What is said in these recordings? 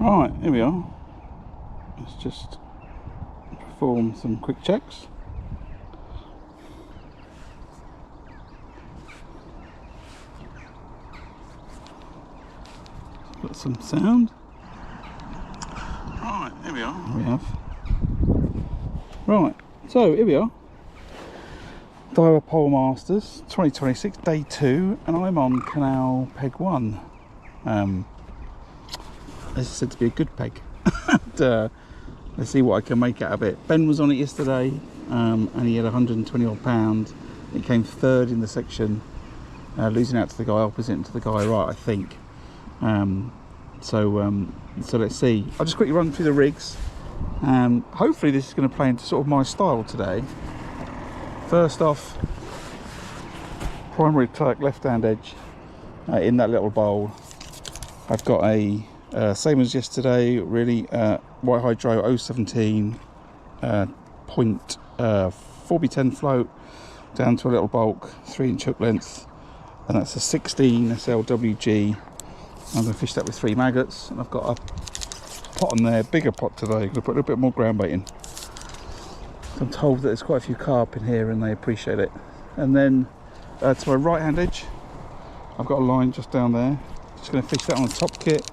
Right, here we are. Let's just perform some quick checks. Got some sound. Right, here we are. We have. Right, so here we are. Daiwa Pole Masters 2026, day 2, and I'm on Canal Peg 1. This is said to be a good peg. And, let's see what I can make out of it. Ben was on it yesterday, and he had 120 odd pound. It came third in the section, losing out to the guy opposite and to the guy right, I think. So let's see. I'll just quickly run through the rigs. Hopefully this is going to play into sort of my style today. First off, primary Turk left hand edge in that little bowl. I've got a same as yesterday, really white hydro 017 point 4B10 float down to a little bulk 3-inch hook length, and that's a 16 SLWG. I'm going to fish that with 3 maggots, and I've got a pot on there, bigger pot today. I'm going to put a little bit more ground bait in. I'm told that there's quite a few carp in here and they appreciate it. And then to my right hand edge, I've got a line just down there. Just going to fish that on the top kit.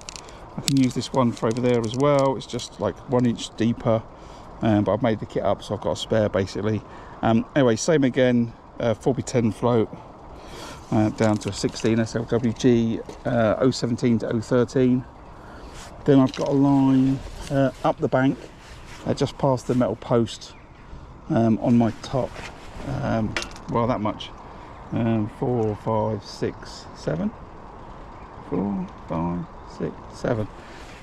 I can use this one for over there as well. It's just like 1 inch deeper, but I've made the kit up, so I've got a spare basically. Anyway, same again, 4B10 float down to a 16 SLWG 017 to 013. Then I've got a line up the bank, just past the metal post on my top. Well, that much. 4, 5, 6, 7. 4, 5, 6, 7.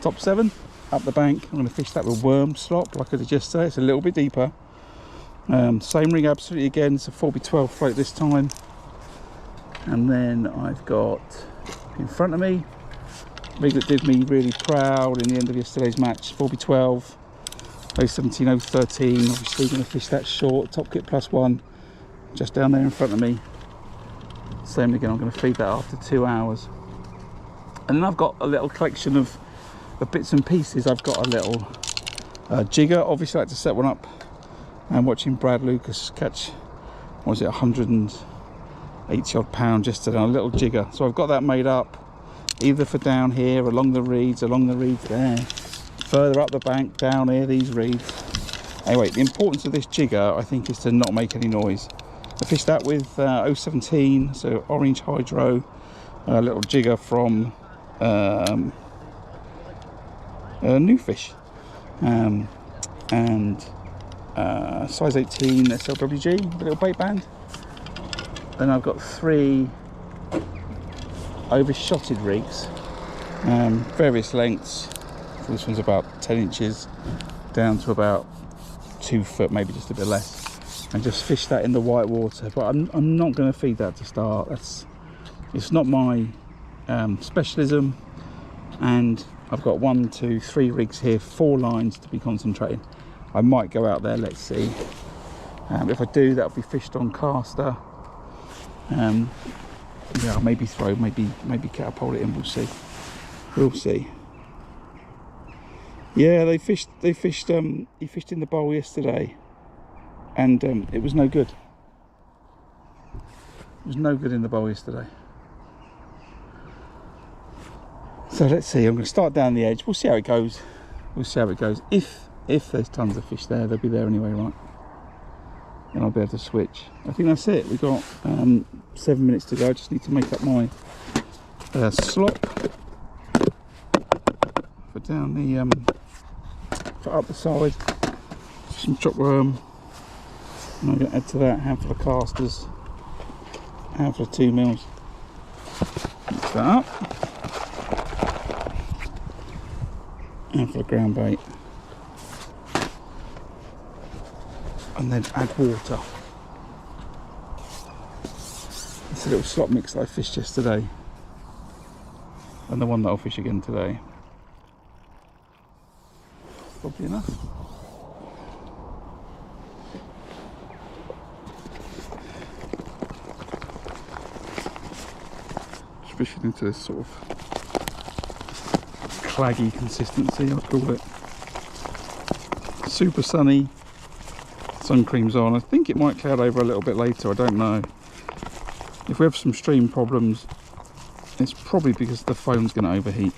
Top 7 up the bank. I'm going to fish that with worm slop like I did yesterday. It's a little bit deeper. Same ring absolutely again. It's a 4B12 float this time. And then I've got in front of me rig that did me really proud in the end of yesterday's match, 4B12 017 013. Obviously going to fish that short, top kit +1, just down there in front of me. Same again, I'm going to feed that after 2 hours. And then I've got a little collection of bits and pieces. I've got a little jigger. Obviously I like to set one up, and watching Brad Lucas catch, what was it, 180 odd pound just today, a little jigger. So I've got that made up, either for down here, along the reeds there, further up the bank, down here, these reeds. Anyway, the importance of this jigger, I think, is to not make any noise. I fished that with 017, so orange hydro, a little jigger from New Fish, and size 18 SLWG, the little bait band. Then I've got 3 overshotted rigs, various lengths. So this one's about 10 inches down to about 2 foot, maybe just a bit less, and just fish that in the white water. But I'm not going to feed that to start. It's not my specialism, and I've got 1, 2, 3 rigs here, 4 lines to be concentrating. I might go out there, let's see. If I do, that'll be fished on caster. Yeah, maybe throw, maybe catapult it in. We'll see. Yeah, he fished in the bowl yesterday, and it was no good. It was no good in the bowl yesterday. So let's see. I'm going to start down the edge. We'll see how it goes. If there's tons of fish there, they'll be there anyway, right? And I'll be able to switch. I think that's it. We've got 7 minutes to go. I just need to make up my slop for down the for up the side. Some chopped worm, and I'm going to add to that a handful of casters, a handful of 2 mils. Mix that up. A handful of ground bait. And then add water. It's a little slop mix that I fished yesterday, and the one that I'll fish again today. Probably enough. Just fishing into this sort of claggy consistency, I'd call it. Super sunny, sun cream's on. I think it might cloud over a little bit later, I don't know. If we have some stream problems, it's probably because the phone's going to overheat.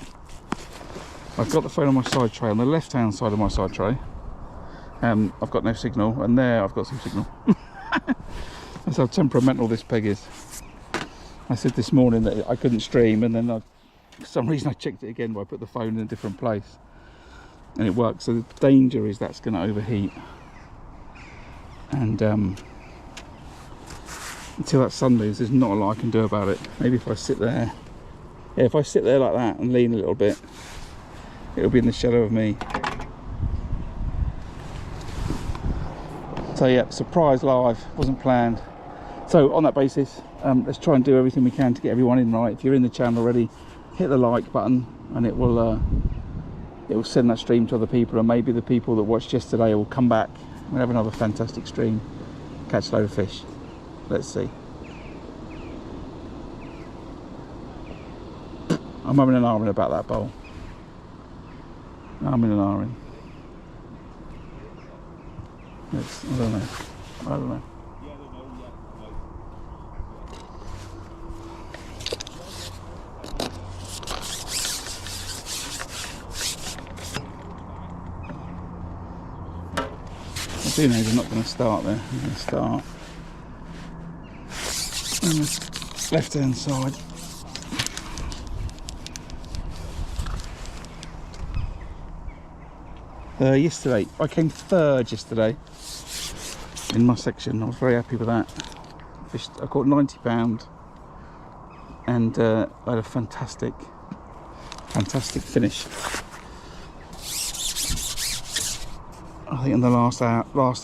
I've got the phone on my side tray, on the left hand side of my side tray. I've got no signal, and there I've got some signal. That's how temperamental this peg is. I said this morning that I couldn't stream, and then for some reason I checked it again, but I put the phone in a different place and it works. So the danger is that's going to overheat, and until that sun moves, there's not a lot I can do about it. Maybe if I sit there, yeah, if I sit there like that and lean a little bit, it'll be in the shadow of me. So yeah, surprise live, wasn't planned. So on that basis, let's try and do everything we can to get everyone in right. If you're in the channel already, hit the like button, and it will send that stream to other people, and maybe the people that watched yesterday will come back and have another fantastic stream, catch a load of fish. Let's see. I'm having an ahhing about that bowl. I'm in an ahhing. I don't know. I do know they're not going to start there. I'm going to start on the left hand side. Yesterday, I came third yesterday in my section. I was very happy with that. I caught £90 and I had a fantastic finish. I think in the last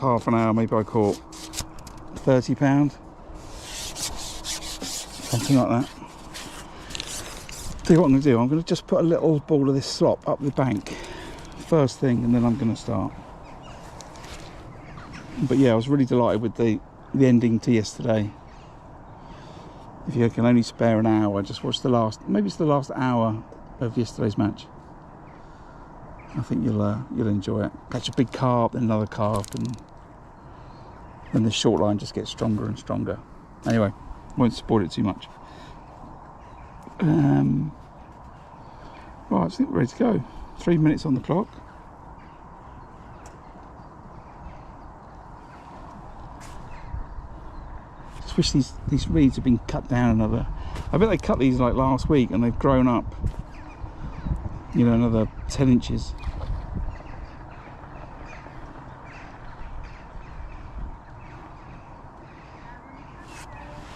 half an hour, maybe I caught £30, something like that. Tell you what I'm going to do. I'm going to just put a little ball of this slop up the bank first thing, and then I'm going to start. But yeah, I was really delighted with the ending to yesterday. If you can only spare an hour, just watch the last hour of yesterday's match. I think you'll enjoy it. Catch a big carp, then another carp, and then the short line just gets stronger and stronger. Anyway, won't spoil it too much. Right, I think we're ready to go. 3 minutes on the clock. Just wish these reeds have been cut down another. I bet they cut these like last week and they've grown up, you know, another 10 inches.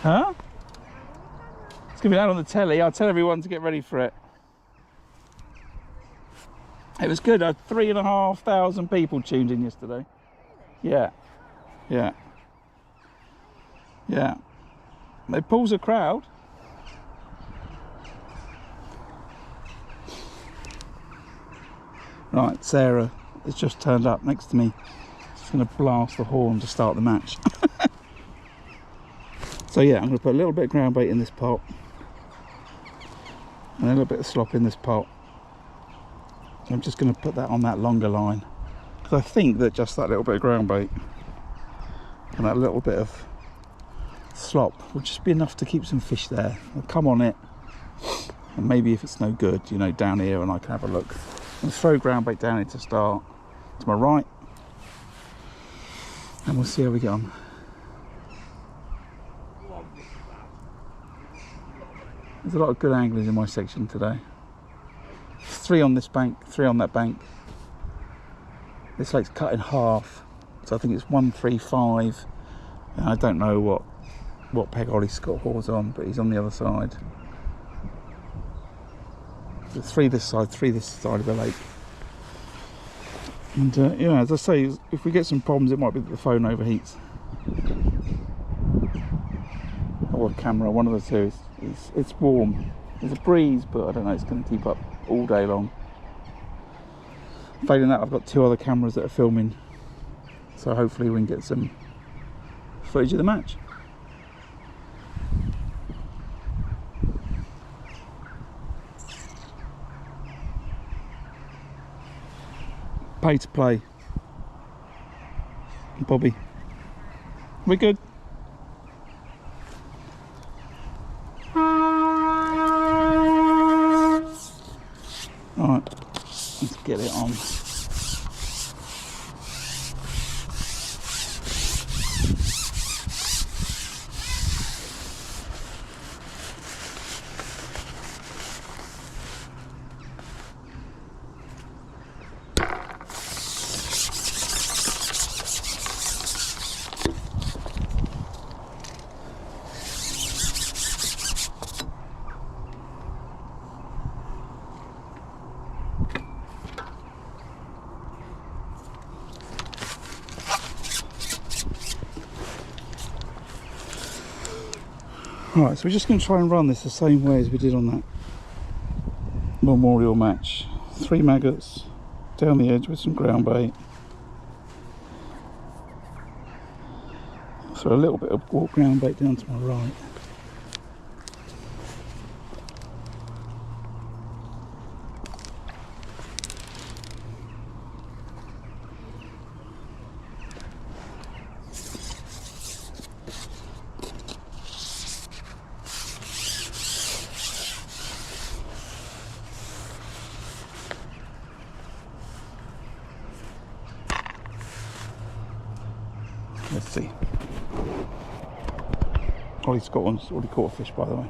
Huh? It's going to be out on the telly. I'll tell everyone to get ready for it. It was good. I had 3,500 people tuned in yesterday. Yeah. It pulls a crowd. Right, Sarah has just turned up next to me. She's going to blast the horn to start the match. So yeah, I'm going to put a little bit of ground bait in this pot, and a little bit of slop in this pot. I'm just going to put that on that longer line, because I think that just that little bit of ground bait and that little bit of slop will just be enough to keep some fish there. I'll come on it, and maybe if it's no good, you know, down here, and I can have a look. And throw ground bait down here to start, to my right, and we'll see how we get on. There's a lot of good anglers in my section today. 3 on this bank, 3 on that bank. This lake's cut in half, so I think it's 135. And I don't know what peg Ollie Scott Hawes on, but he's on the other side. So 3 this side, 3 this side of the lake. And yeah, as I say, if we get some problems, it might be that the phone overheats. Or camera, one of the two. It's warm. There's a breeze, but I don't know, it's going to keep up all day long. Failing that, I've got 2 other cameras that are filming, so hopefully we can get some footage of the match. pay to play. Bobby, we good? Alright, let's get it on. Right, so we're just going to try and run this the same way as we did on that memorial match. 3 maggots down the edge with some ground bait. So a little bit of walk ground bait down to my right. Let's see. Ollie Scotland's already caught a fish, by the way.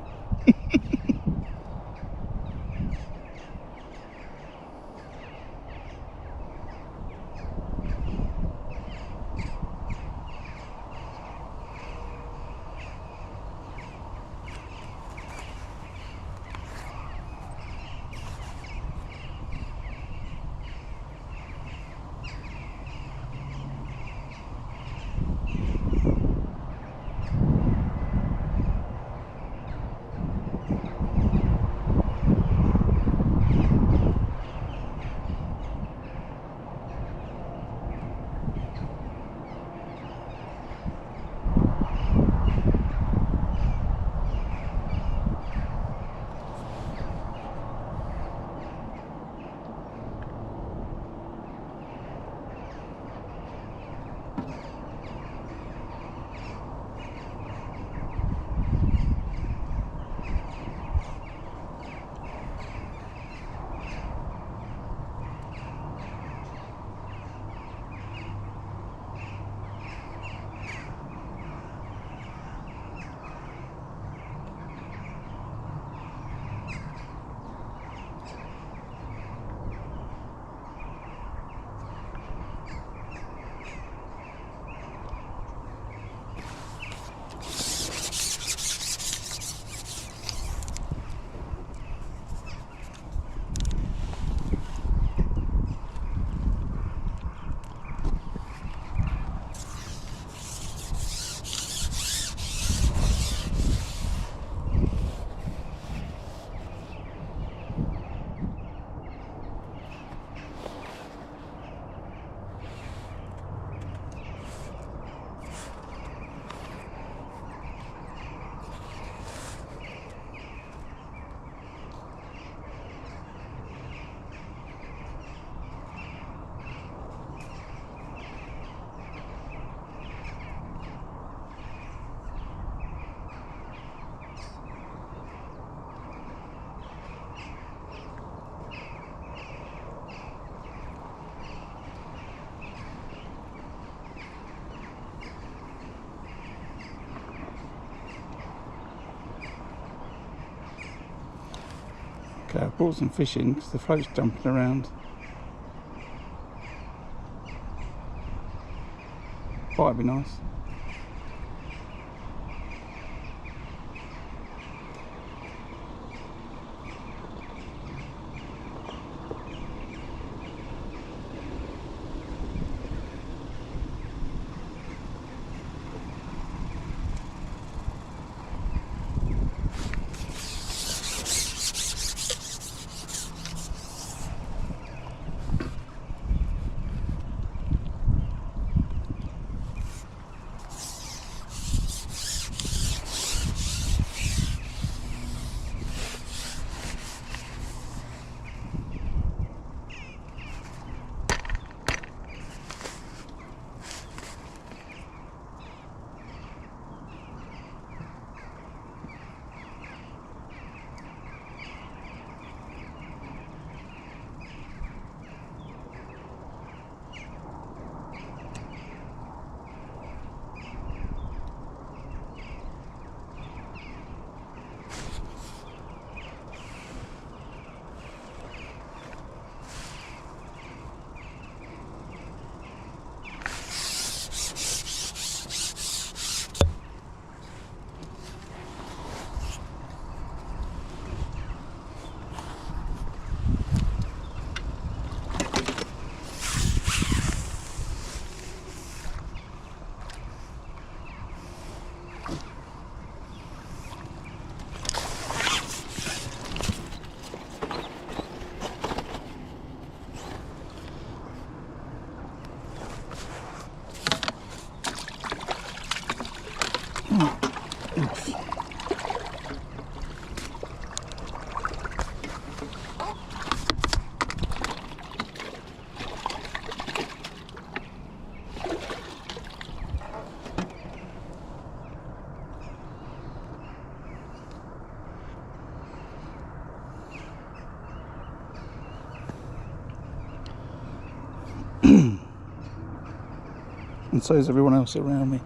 Okay, I've brought some fish in because the float's jumping around. Might be nice. And so is everyone else around me.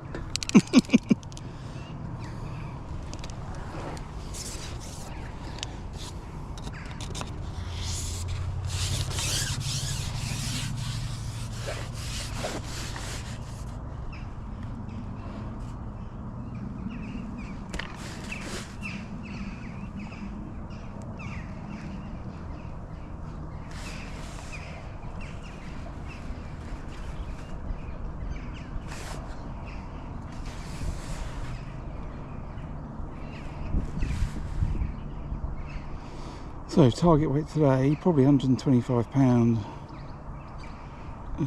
So target weight today, probably £125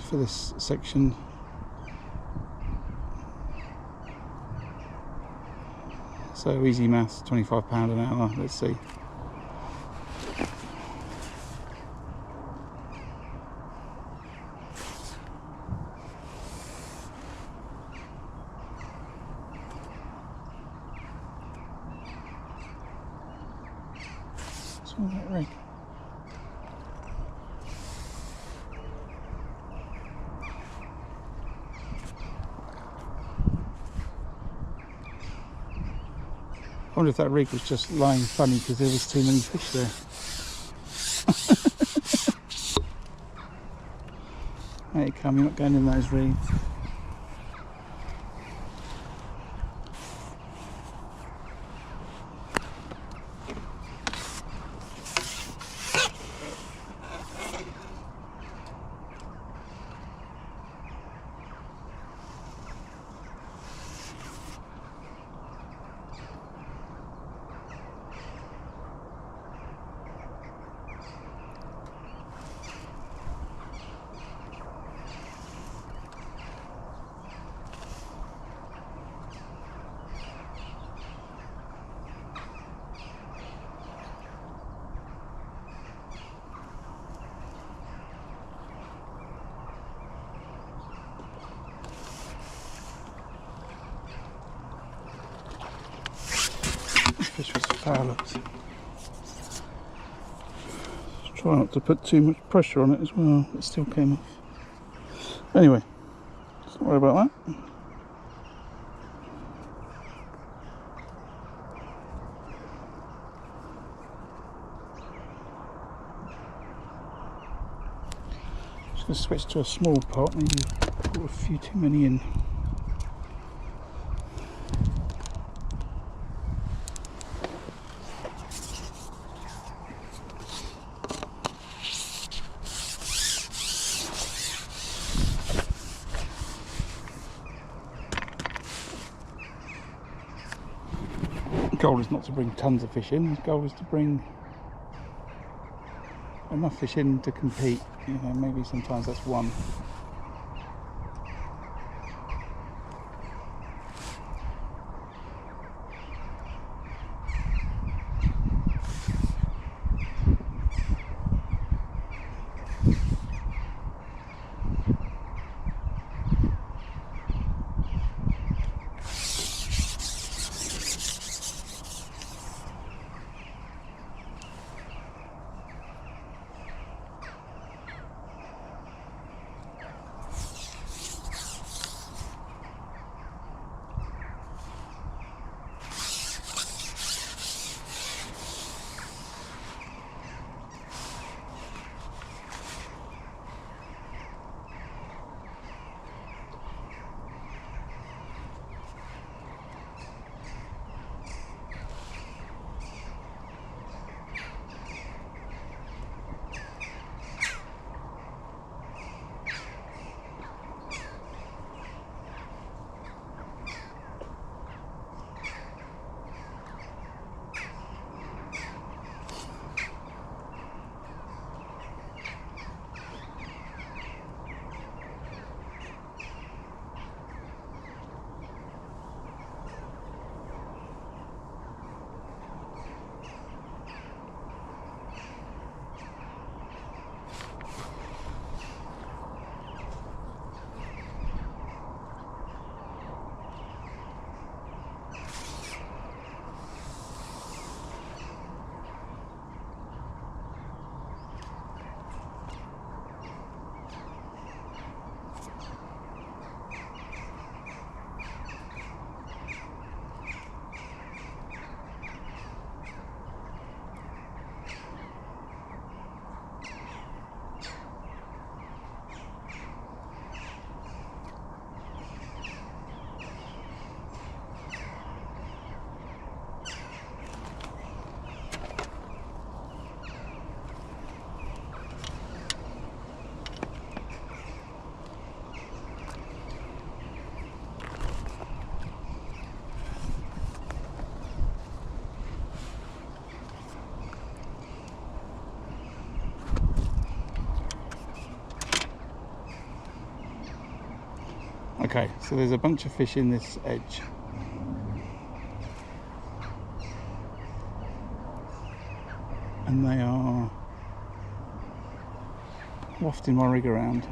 for this section. So easy maths, £25 an hour, let's see. What's wrong with that rig? I wonder if that rig was just lying funny because there was too many fish there. There you come, you're not going in those reeds. Fish was foul. Try not to put too much pressure on it as well, it still came off. Anyway, don't worry about that. Just going to switch to a small pot, maybe put a few too many in. The goal is not to bring tons of fish in, the goal is to bring enough fish in to compete. You know, maybe sometimes that's one. Okay, so there's a bunch of fish in this edge. And they are wafting my rig around.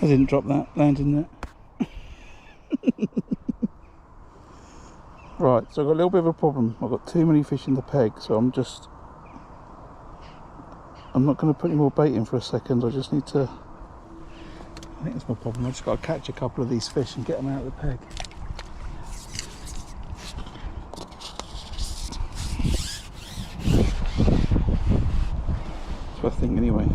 I didn't drop that, landing that. Right, so I've got a little bit of a problem. I've got too many fish in the peg, so I'm not going to put any more bait in for a second. I just need to, I think that's my problem. I just got to catch a couple of these fish and get them out of the peg. That's what I think anyway.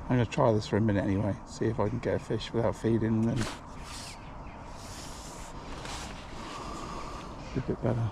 I'm going to try this for a minute anyway, see if I can get a fish without feeding, and then be a bit better.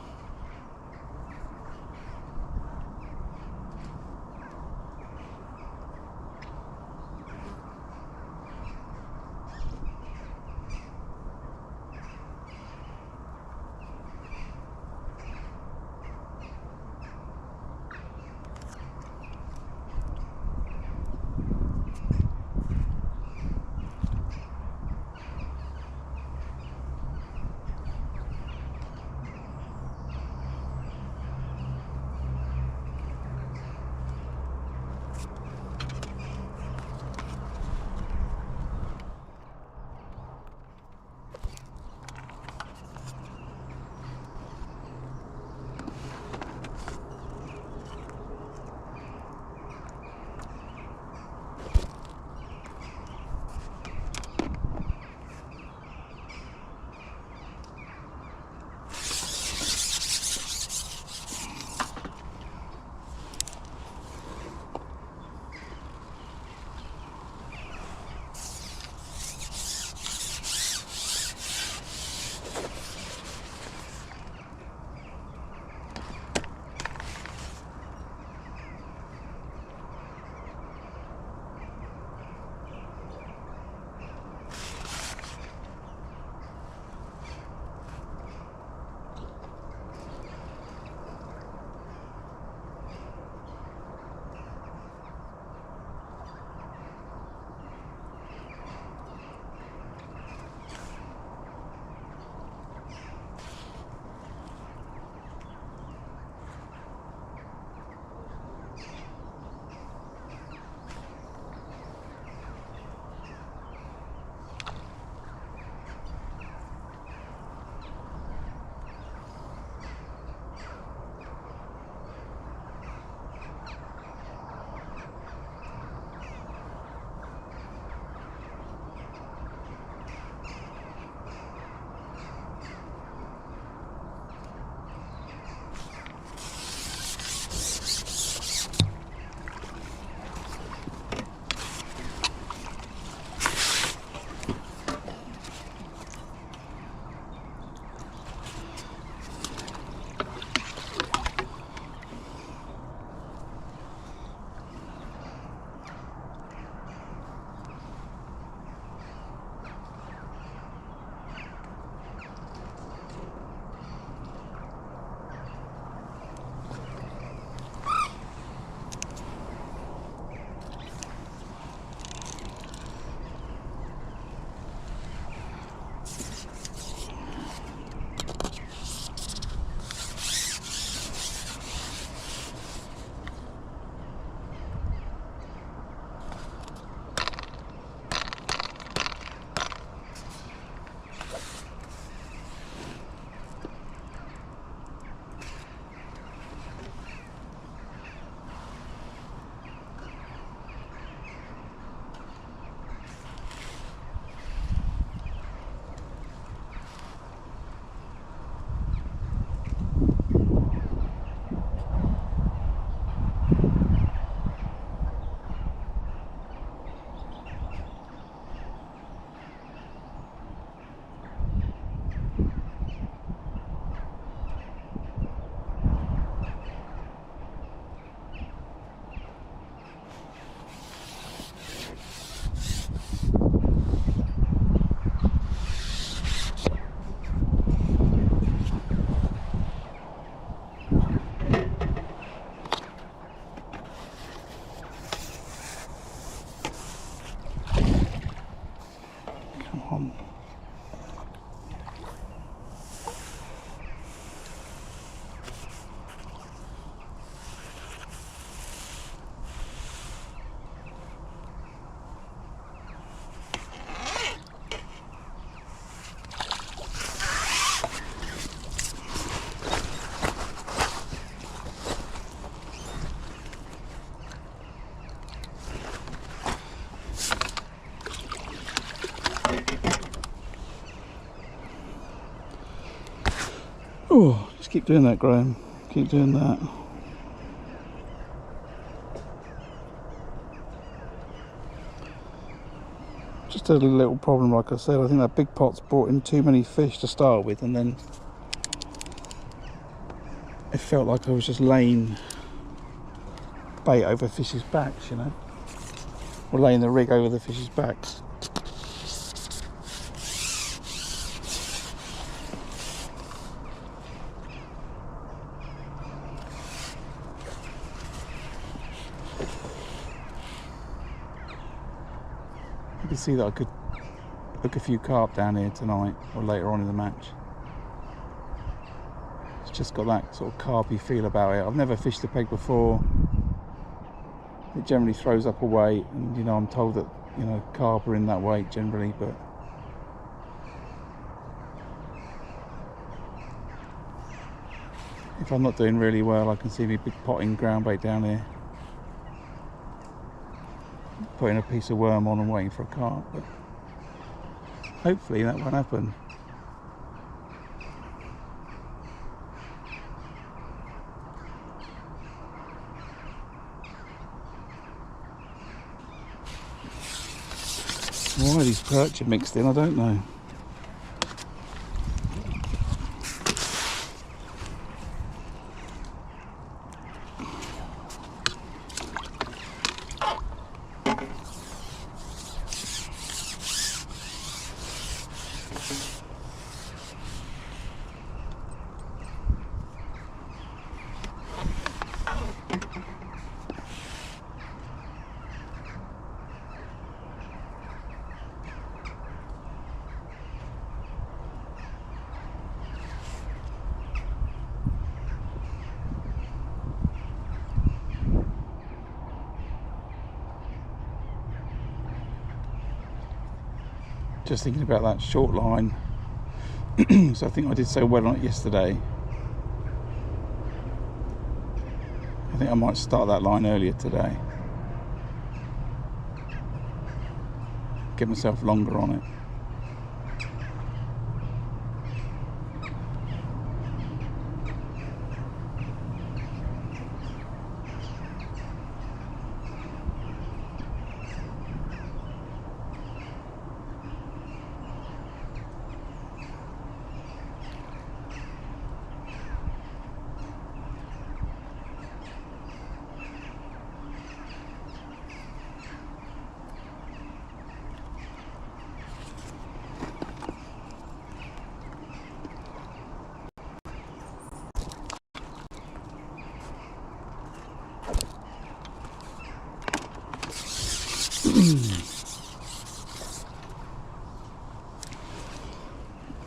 Oh, just keep doing that, Graham. Keep doing that. Just a little problem, like I said. I think that big pot's brought in too many fish to start with, and then it felt like I was just laying bait over fish's backs, you know, or laying the rig over the fish's backs. You can see that I could hook a few carp down here tonight or later on in the match. It's just got that sort of carpy feel about it. I've never fished the peg before. It generally throws up a weight, and you know, I'm told that, you know, carp are in that weight generally, but if I'm not doing really well, I can see me big potting ground bait down here, putting a piece of worm on and waiting for a carp, but hopefully that won't happen. Why these perch are mixed in, I don't know. Just thinking about that short line. So I think I did so well on it yesterday. I think I might start that line earlier today. Give myself longer on it.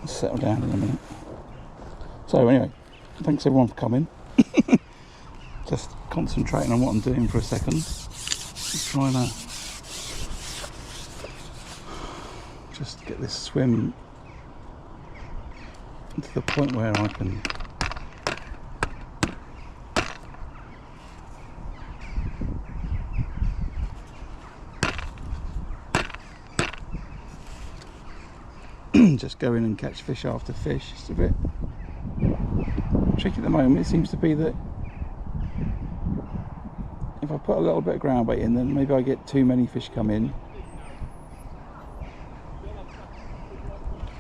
Settle down in a minute. So anyway, thanks everyone for coming. Just concentrating on what I'm doing for a second. Just trying to just get this swim to the point where I can just go in and catch fish after fish. It's a bit tricky at the moment. It seems to be that if I put a little bit of ground bait in, then maybe I get too many fish come in,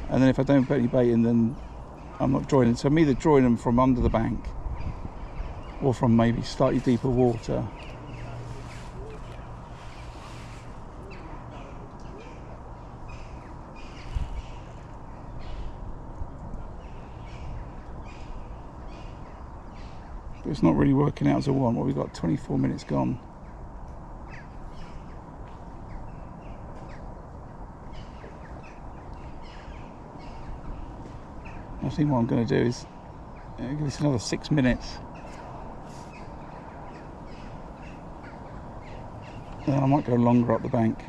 and then if I don't put any bait in, then I'm not drawing it. So I'm either drawing them from under the bank or from maybe slightly deeper water. But it's not really working out as I want. Well, we've got 24 minutes gone. I think what I'm going to do is give this another 6 minutes. Then I might go longer up the bank.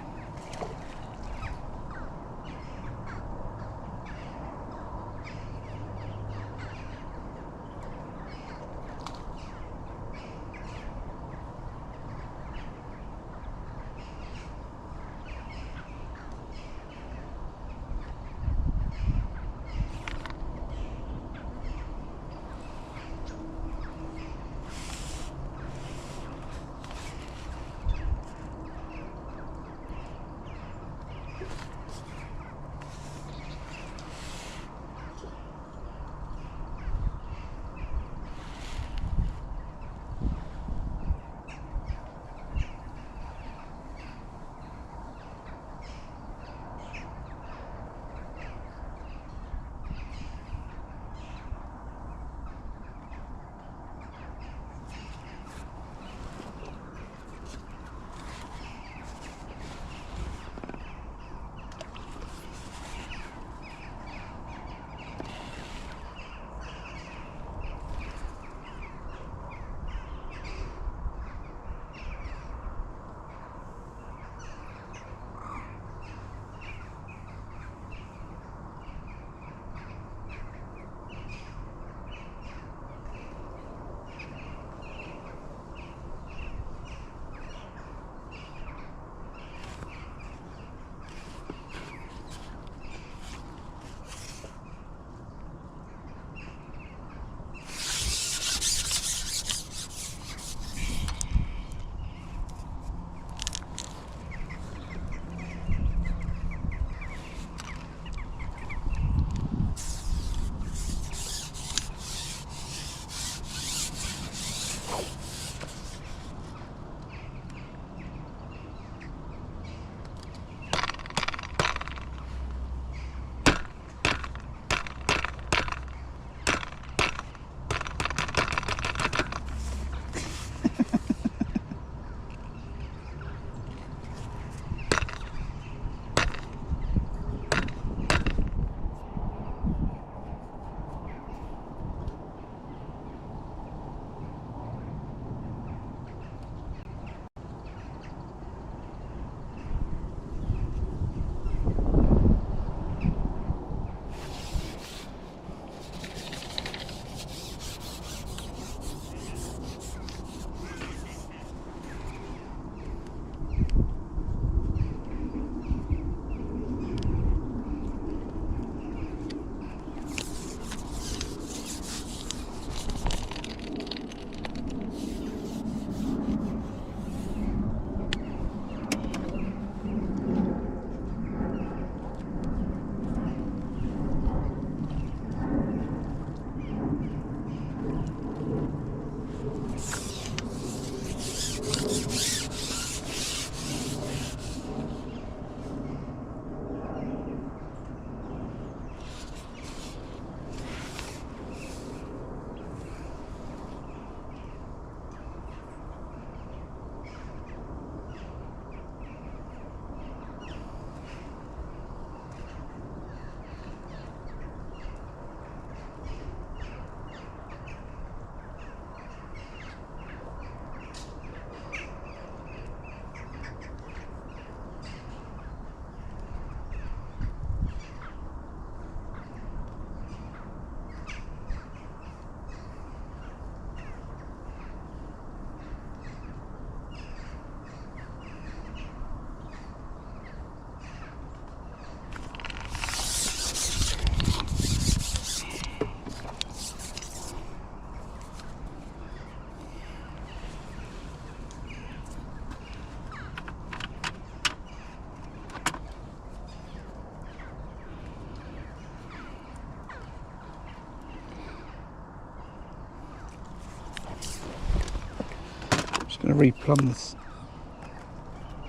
Going to replumb this.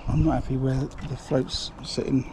I'm not happy where the float's sitting.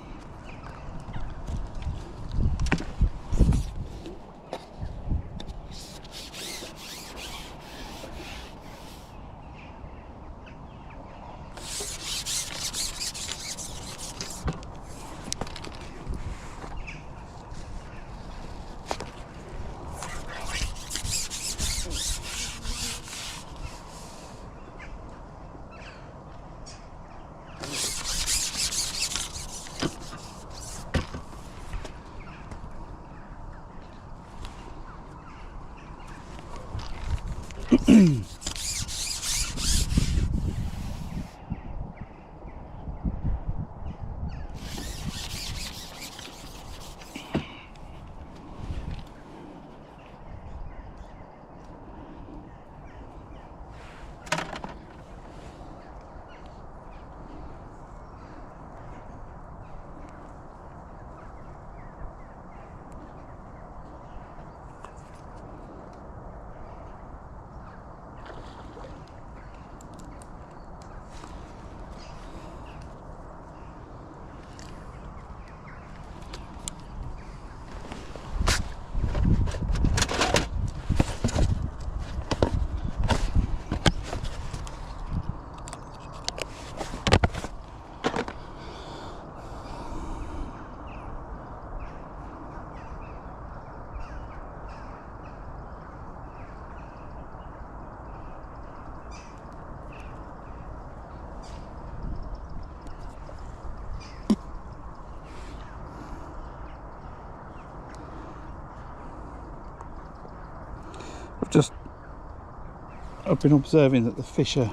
I've been observing that the fish are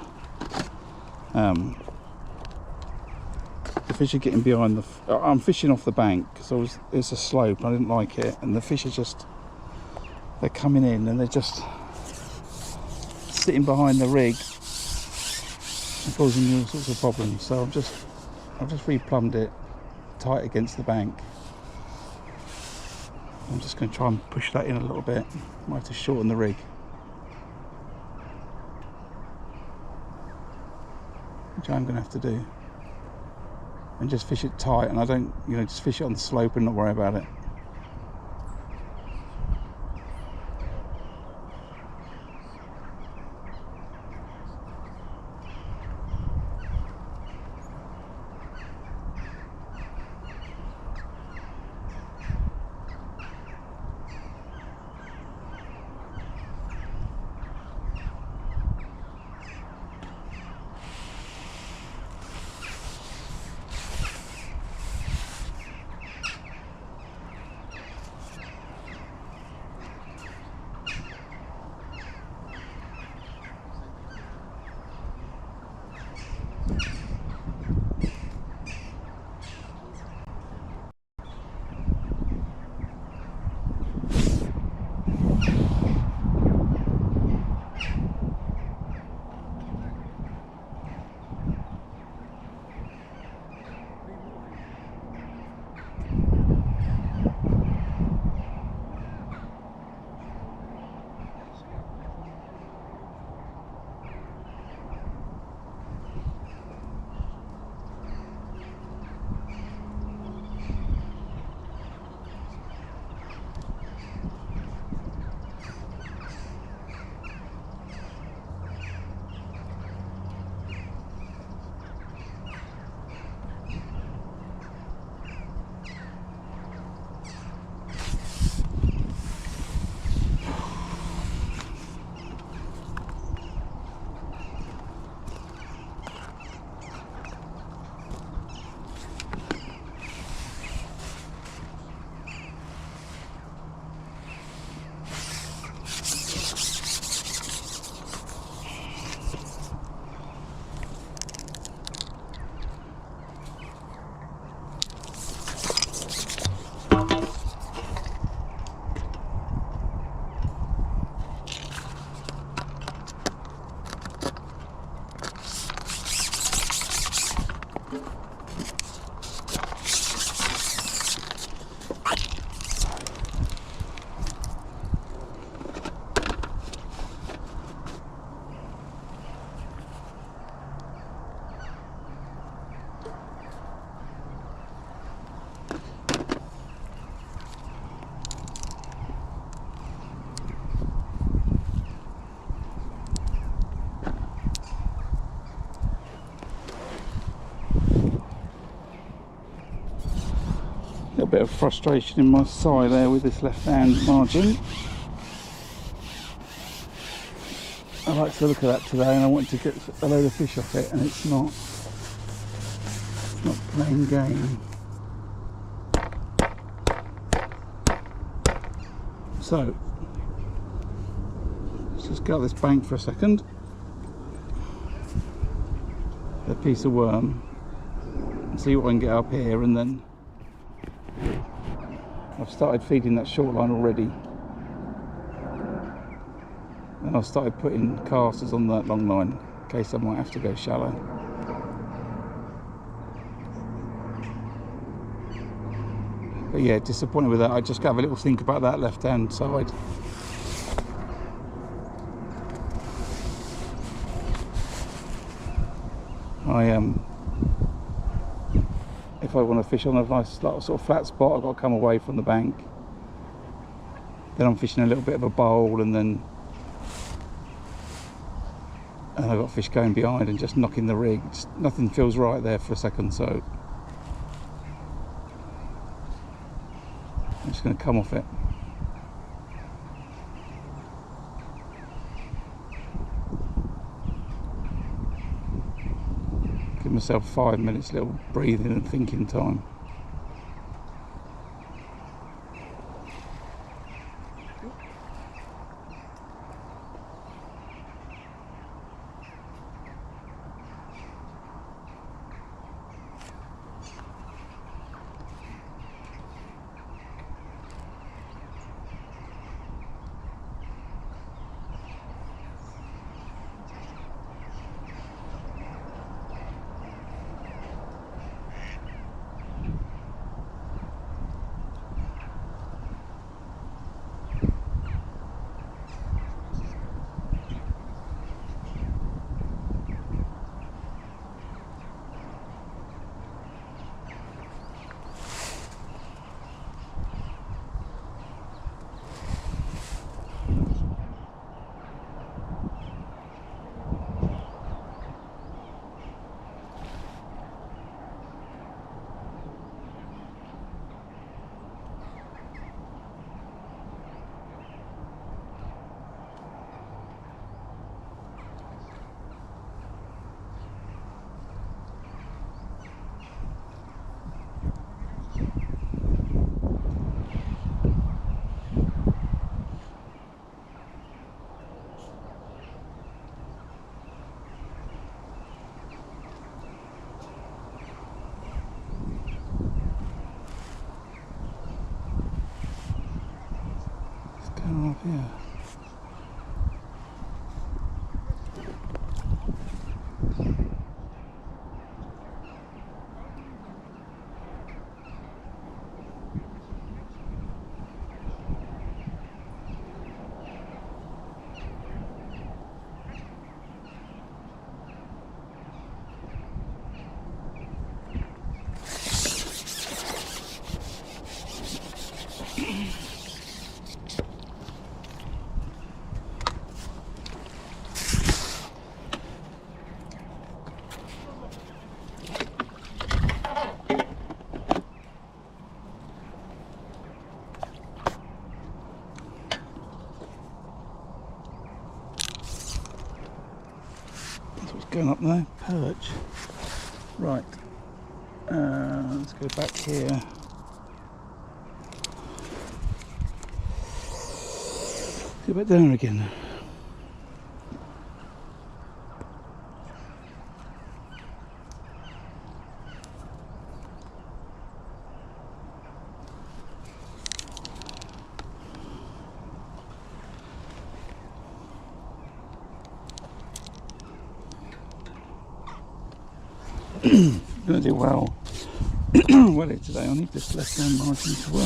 getting behind the. I'm fishing off the bank because it's a slope. I didn't like it, and the fish are they're coming in and they're just sitting behind the rig and causing all sorts of problems. So I've just replumbed it tight against the bank. I'm just going to try and push that in a little bit. Might have to shorten the rig, which I'm going to have to do, and just fish it tight, and I don't, just fish it on the slope and not worry about it. bit of frustration in my side there with this left hand margin. I like the look of that today, and I wanted to get a load of fish off it, and it's not playing game. So let's just get out this bank for a second. A piece of worm, and see what I can get up here, and then I've started feeding that short line already, and I've started putting casters on that long line in case I might have to go shallow. But yeah, disappointed with that. I just have a little think about that left hand side. If I want to fish on a nice sort of flat spot, I've got to come away from the bank. Then I'm fishing a little bit of a bowl, and I've got fish going behind and just knocking the rig. Just, nothing feels right there for a second, so I'm just going to come off it. Give myself 5 minutes little breathing and thinking time. Up here. Going up there, perch. Right, let's go back here. Go back down again. I'm going to do well well here today. I need this left hand margin to work.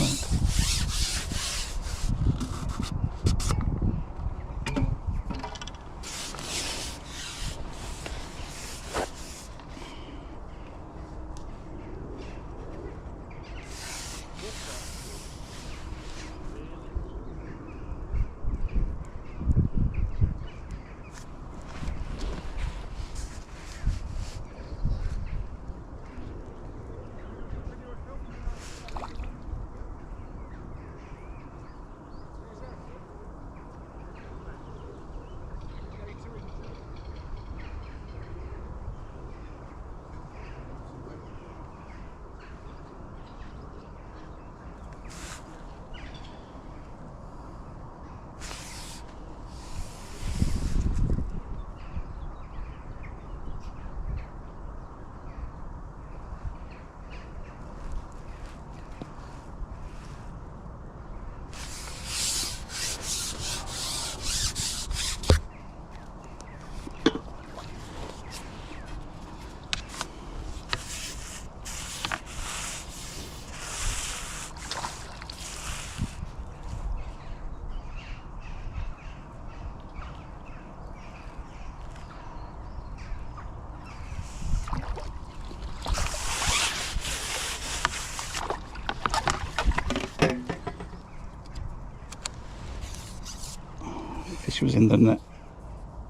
fish was in the net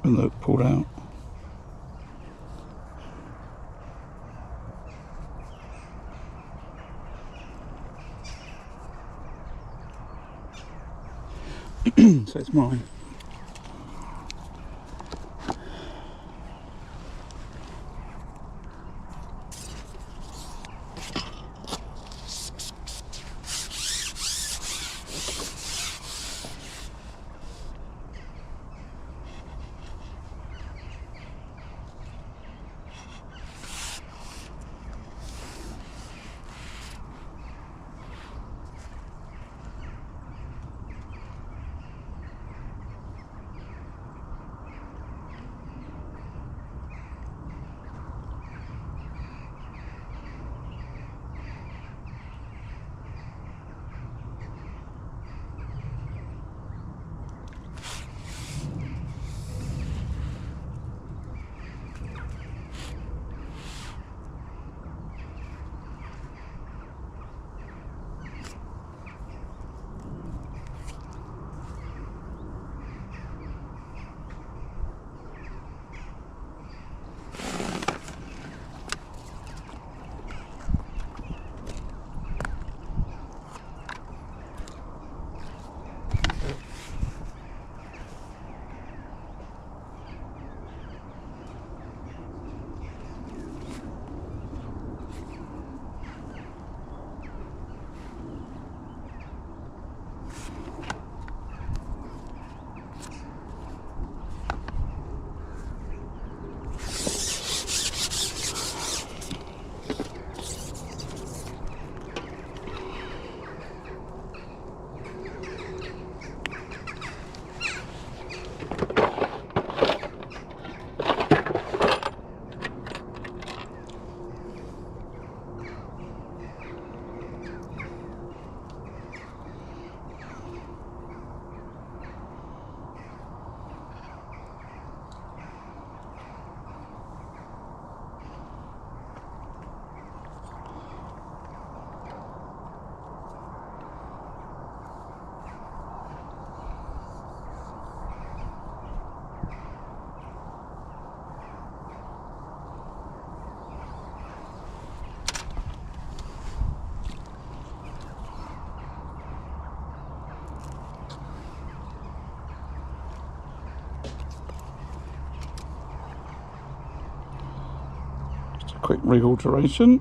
when the hook pulled out. So it's mine. Quick rig alteration.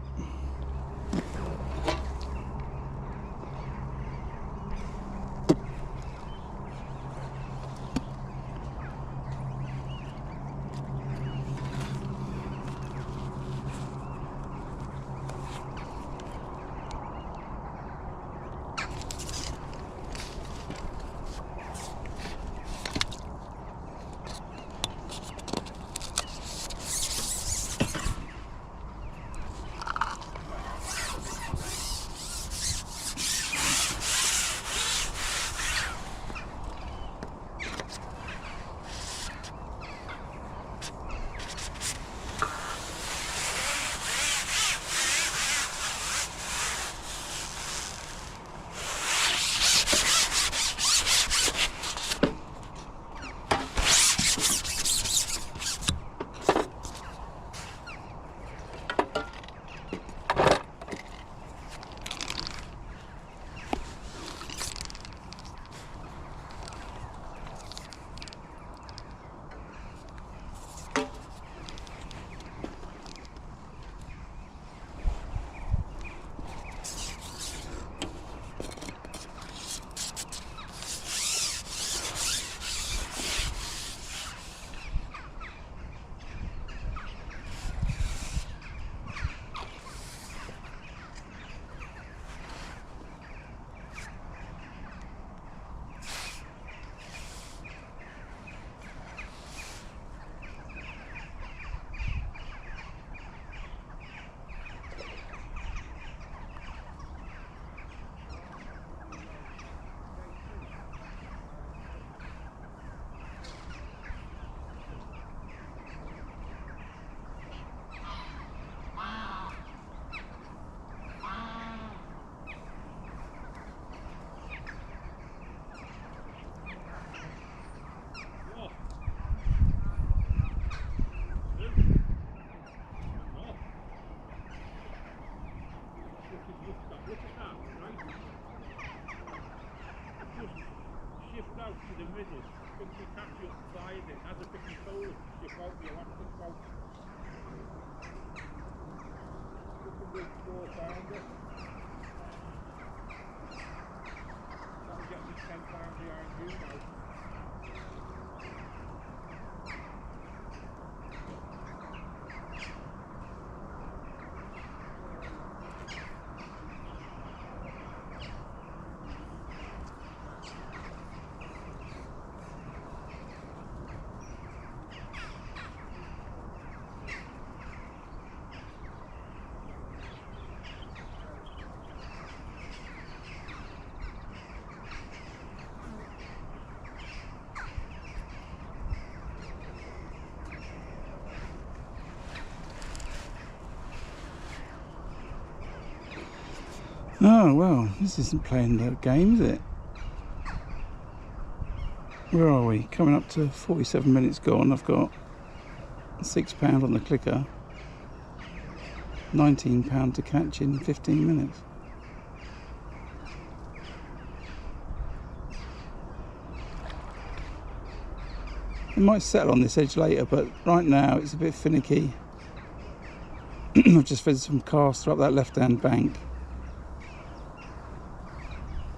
Oh well, this isn't playing the game, is it? Where are we? Coming up to 47 minutes gone. I've got £6 on the clicker, £19 to catch in 15 minutes. It might settle on this edge later, but right now it's a bit finicky. I've just fed some caster up that left hand bank.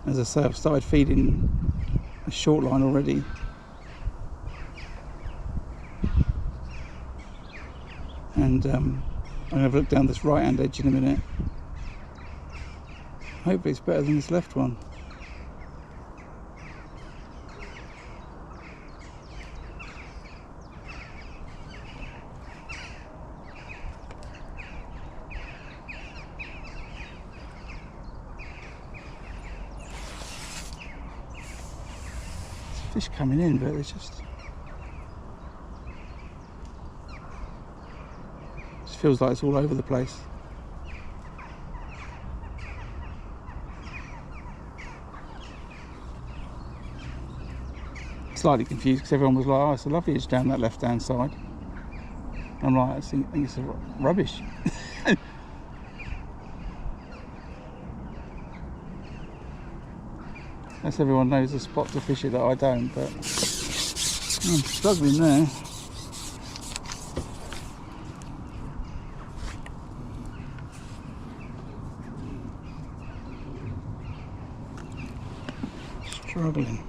As I say, I've started feeding a short line already. And I'm going to have a look down this right hand edge in a minute. Hopefully it's better than this left one. Fish coming in, but it's just feels like it's all over the place. Slightly confused because everyone was like, "Oh, it's a lovely edge down that left hand side." I'm like, I think it's rubbish. Unless everyone knows the spot to fish it that I don't, but I'm struggling there. Struggling.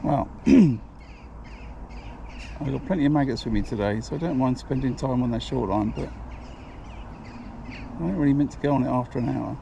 Well, I've got plenty of maggots with me today, so I don't mind spending time on that short line, but I ain't really meant to go on it after an hour.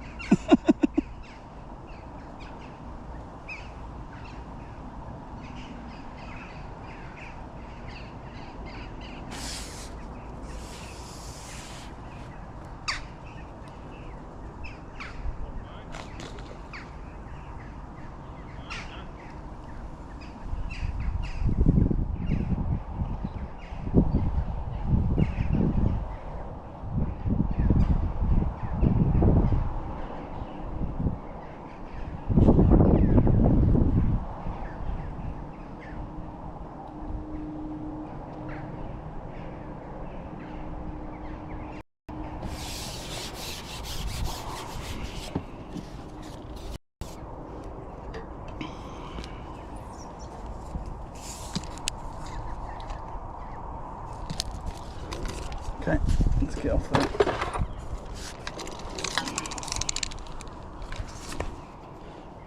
Okay, let's get off there.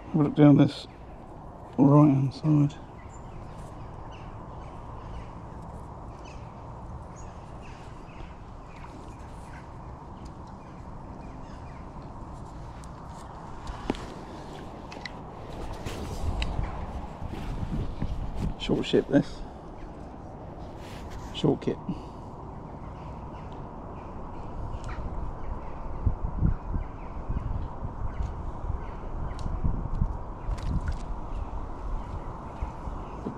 Have a look down this right hand side. Short ship this. Short kit.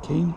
Keen.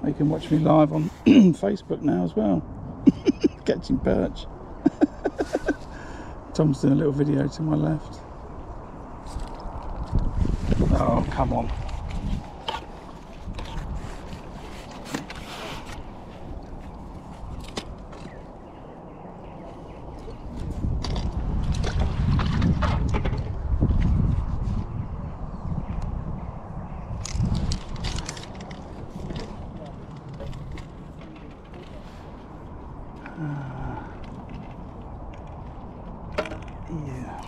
You can watch me live on Facebook now as well. Catching perch. Tom's doing a little video to my left. Oh, come on. Yeah.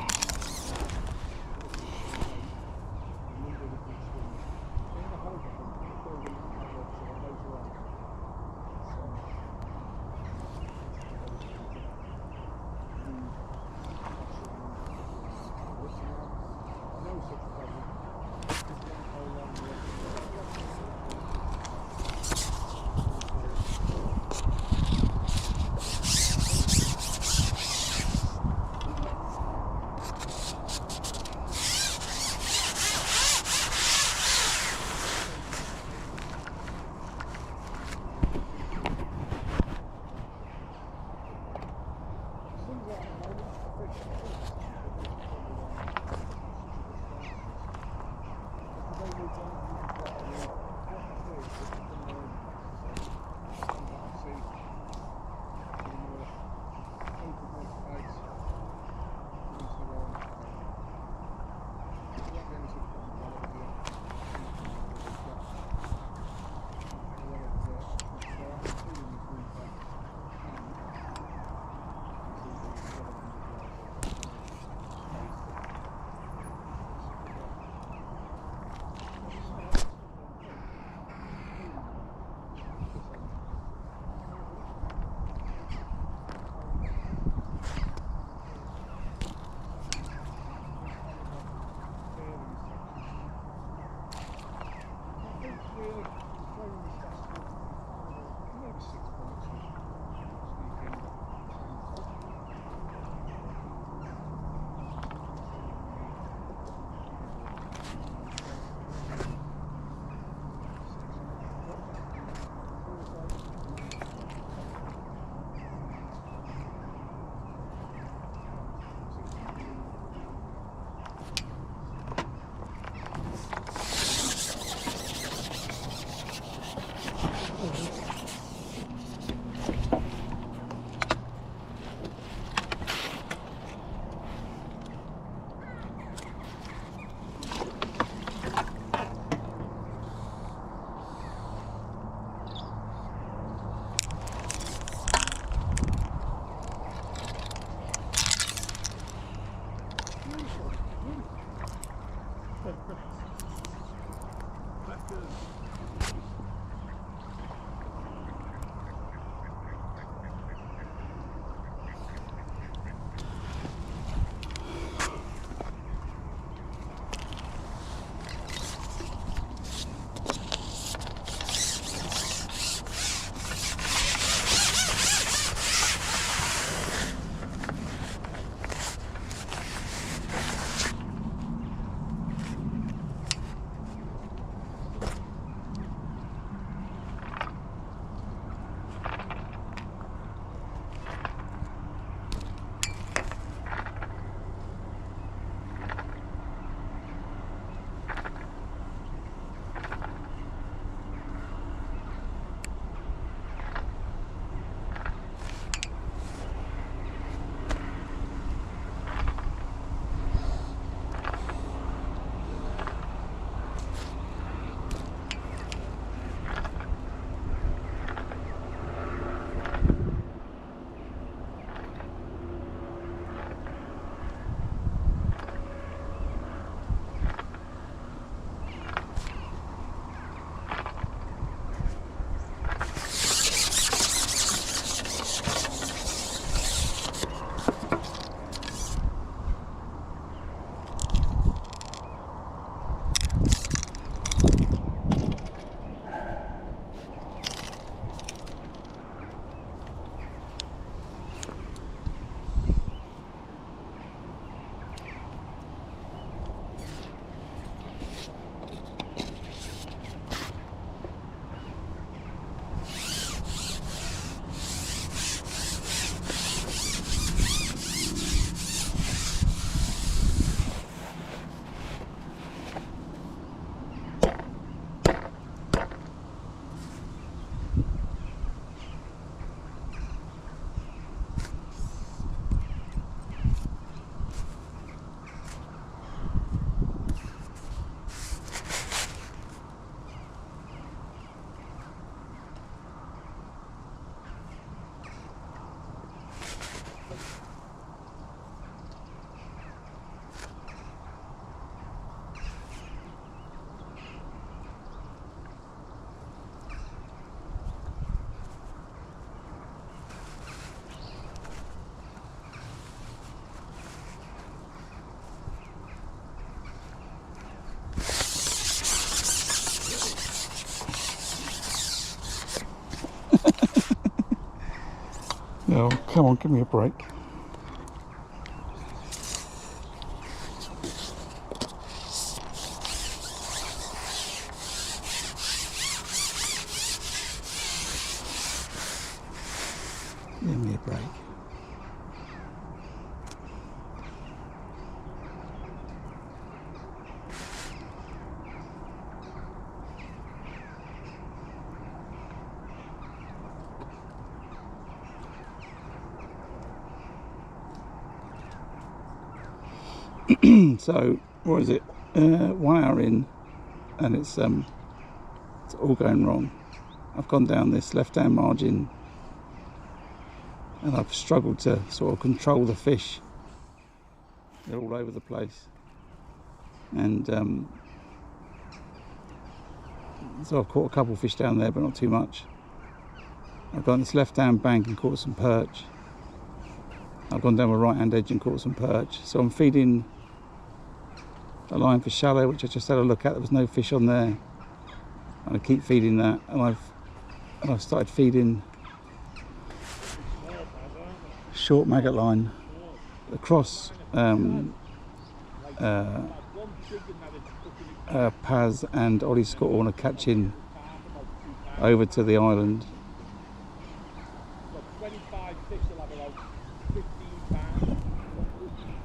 Oh, come on, give me a break. Give me a break. So, what is it? 1 hour in, and it's all going wrong. I've gone down this left-hand margin, and I've struggled to sort of control the fish. They're all over the place, and so I've caught a couple of fish down there, but not too much. I've gone this left-hand bank and caught some perch. I've gone down my right-hand edge and caught some perch. So I'm feeding a line for shallow, which I just had a look at. There was no fish on there, and I keep feeding that. And I've started feeding short maggot line across Paz and Ollie Scott are catching over to the island.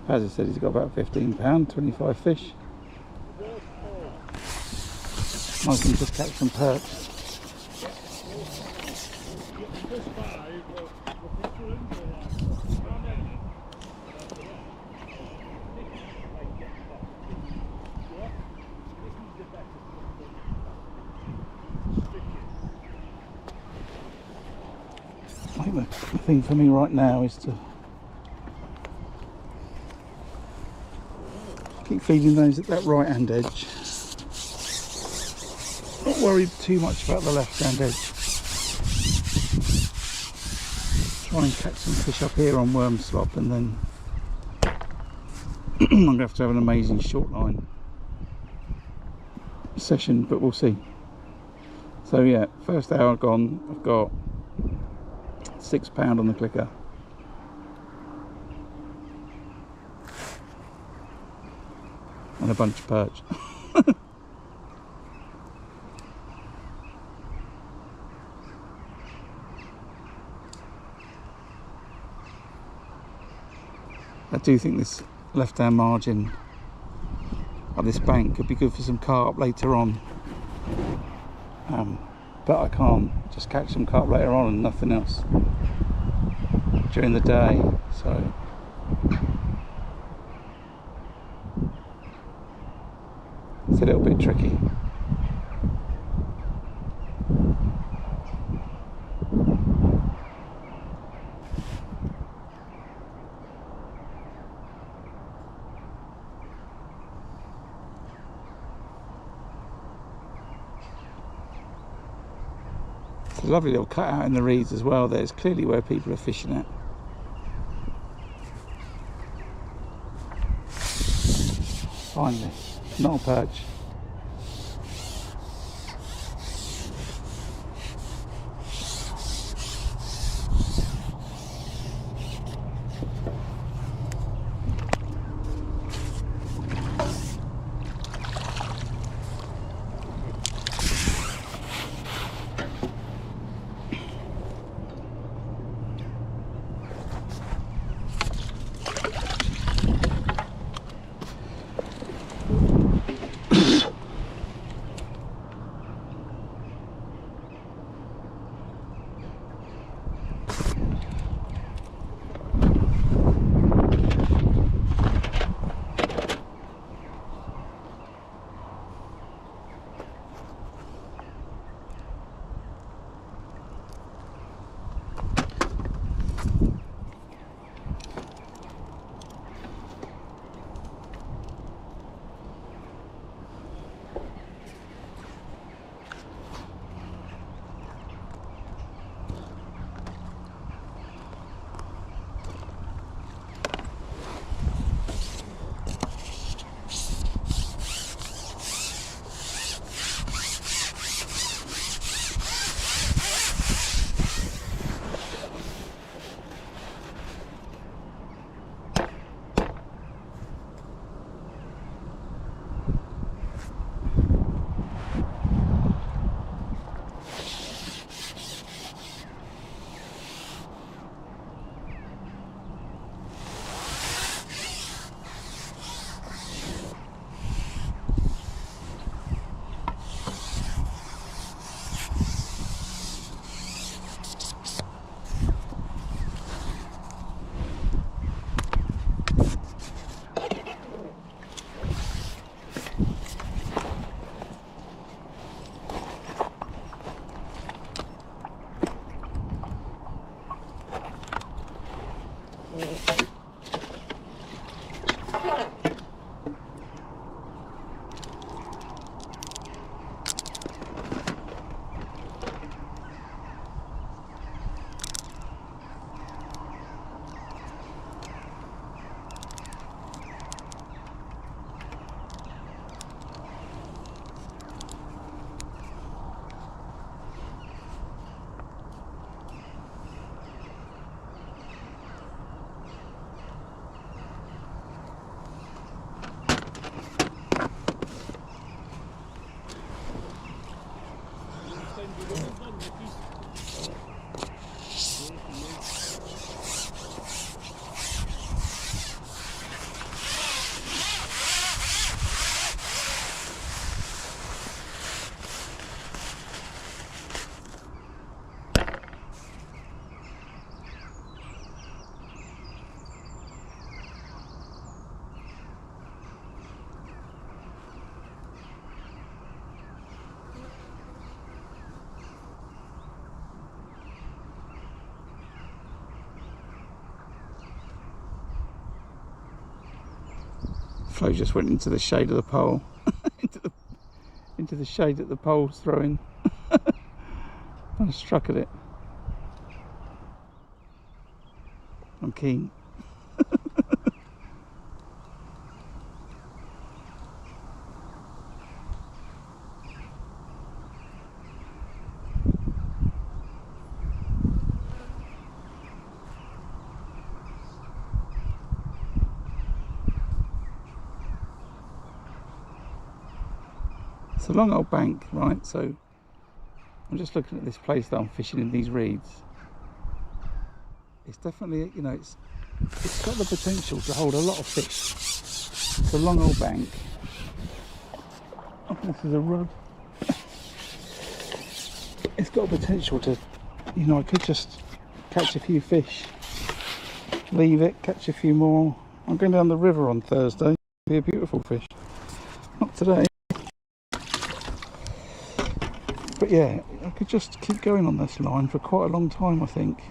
Paz has said he's got about £15, 25 fish. I can just catch some perch. I think the thing for me right now is to keep feeding those at that right hand edge. Not worried too much about the left hand edge. Try and catch some fish up here on worm slop, and then I'm going to have an amazing short line session, but we'll see. So yeah, first hour gone, I've got £6 on the clicker. And a bunch of perch. I do think this left-hand margin of this bank could be good for some carp later on, but I can't just catch some carp later on and nothing else during the day, so it's a little bit tricky. It's a lovely little cutout in the reeds as well. There's clearly where people are fishing at. Finally, not a perch. flow just went into the shade of the pole. into the shade that the pole's throwing. I struck at it. I'm keen. It's a long old bank, right? So I'm just looking at this place that I'm fishing in, these reeds. It's definitely, you know, it's got the potential to hold a lot of fish. It's a long old bank. Oh, this is a rod. It's got a potential to, you know, I could just catch a few fish, leave it, catch a few more. I'm going down the river on Thursday. It'll be a beautiful fish. Not today. But yeah, I could just keep going on this line for quite a long time, I think.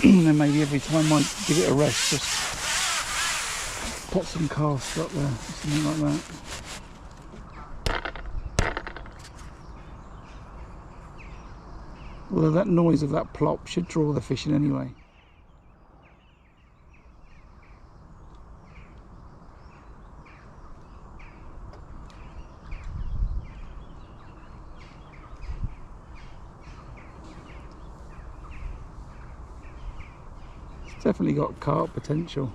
And then maybe every time I give it a rest, just put some casts up there, something like that. Although that noise of that plop should draw the fish in anyway. It's definitely got carp potential.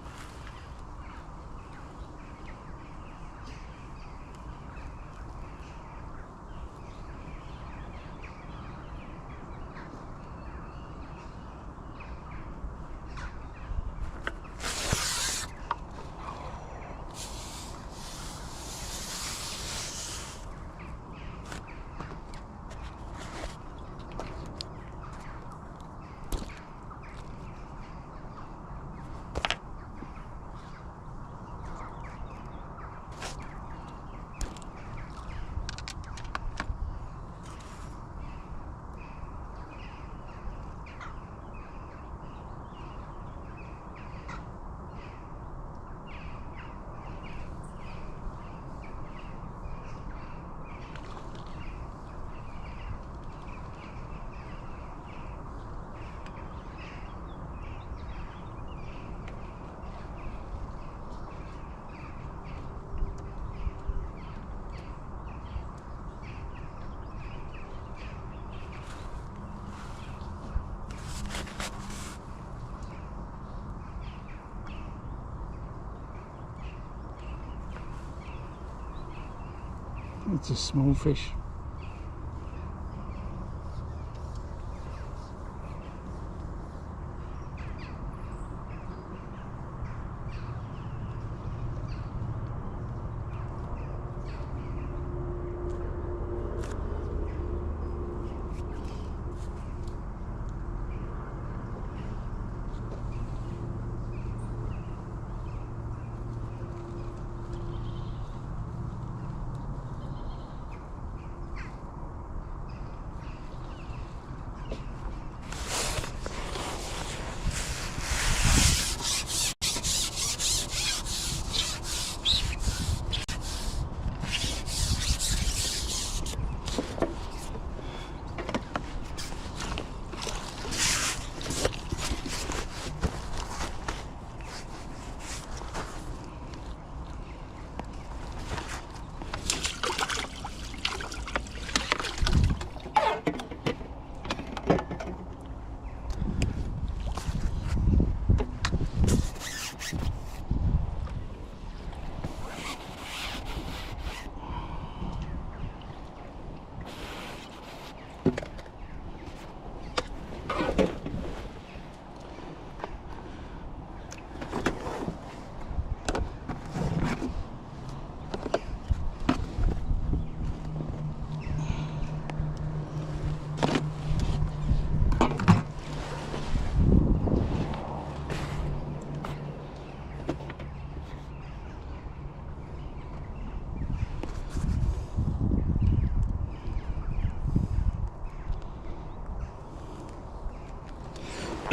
It's a small fish.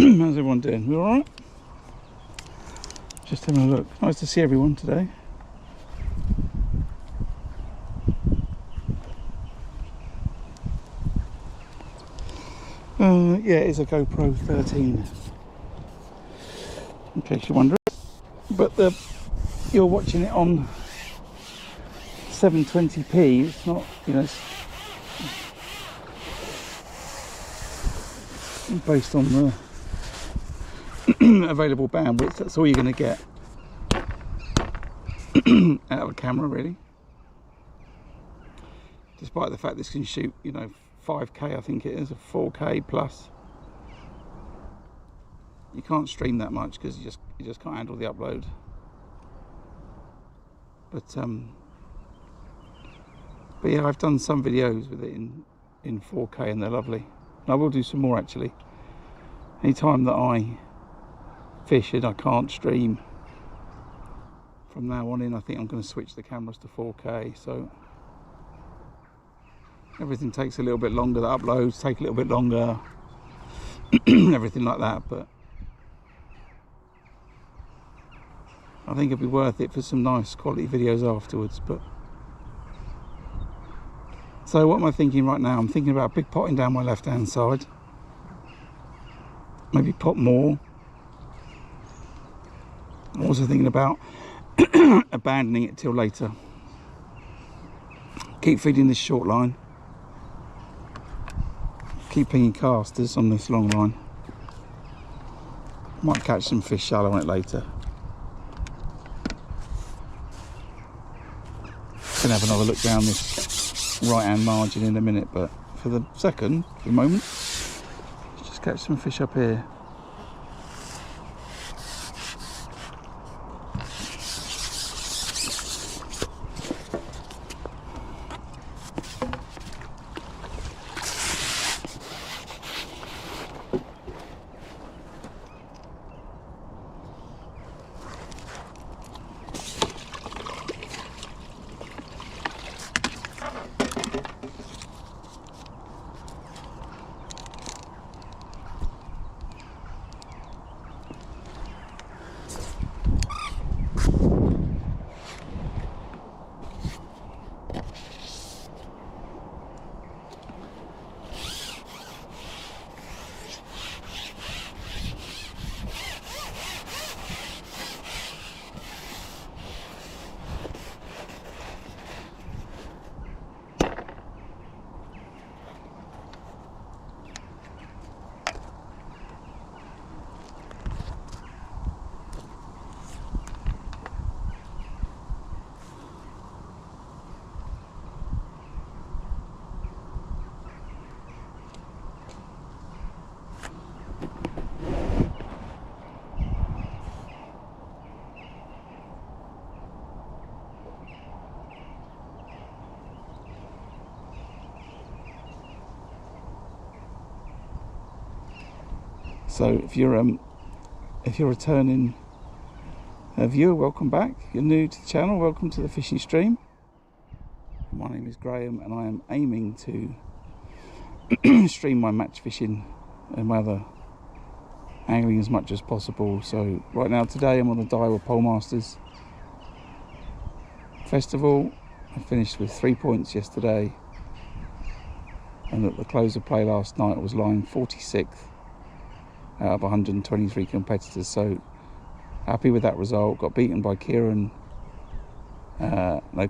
How's everyone doing? We alright? Just having a look. Nice to see everyone today. Yeah, it's a GoPro 13. In case you're wondering. But you're watching it on 720p. It's not, you know, it's based on the available bandwidth. That's all you're going to get out of a camera, really. Despite the fact this can shoot, you know, 5K, I think it is, a 4K plus. You can't stream that much because you just can't handle the upload. But yeah, I've done some videos with it in 4K and they're lovely. And I will do some more actually. Anytime that I fish and I can't stream, from now on in I think I'm going to switch the cameras to 4K, so everything takes a little bit longer, the uploads take a little bit longer, everything like that, but I think it'd be worth it for some nice quality videos afterwards. But so what am I thinking right now? I'm thinking about big potting down my left hand side, maybe pot more. I'm also thinking about abandoning it till later. Keep feeding this short line, keep pinging casters on this long line. Might catch some fish shallow on it later. Gonna have another look down this right hand margin in a minute, but for the moment, let's just catch some fish up here. So if you're a returning viewer, welcome back. If you're new to the channel, welcome to the fishing stream. My name is Graham and I am aiming to stream my match fishing and my other angling as much as possible. So right now, today I'm on the Daiwa Pole Masters festival. I finished with 3 points yesterday, and at the close of play last night I was lying 46th out of 123 competitors, so happy with that result. Got beaten by Kieran,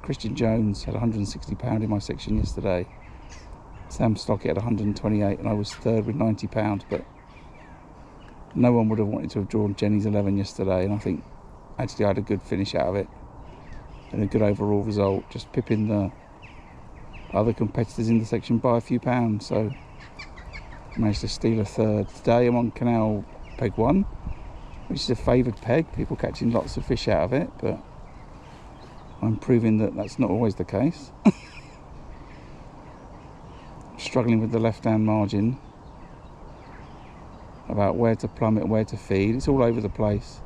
Christian Jones had 160 pound in my section yesterday, Sam Stockett had 128, and I was third with 90 pounds, but no one would have wanted to have drawn Jenny's 11 yesterday, and I think actually I had a good finish out of it and a good overall result, just pipping the other competitors in the section by a few pounds. So managed to steal a third. Today I'm on Canal Peg 1, which is a favoured peg, people catching lots of fish out of it, but I'm proving that that's not always the case. Struggling with the left hand margin about where to plummet, where to feed. It's all over the place.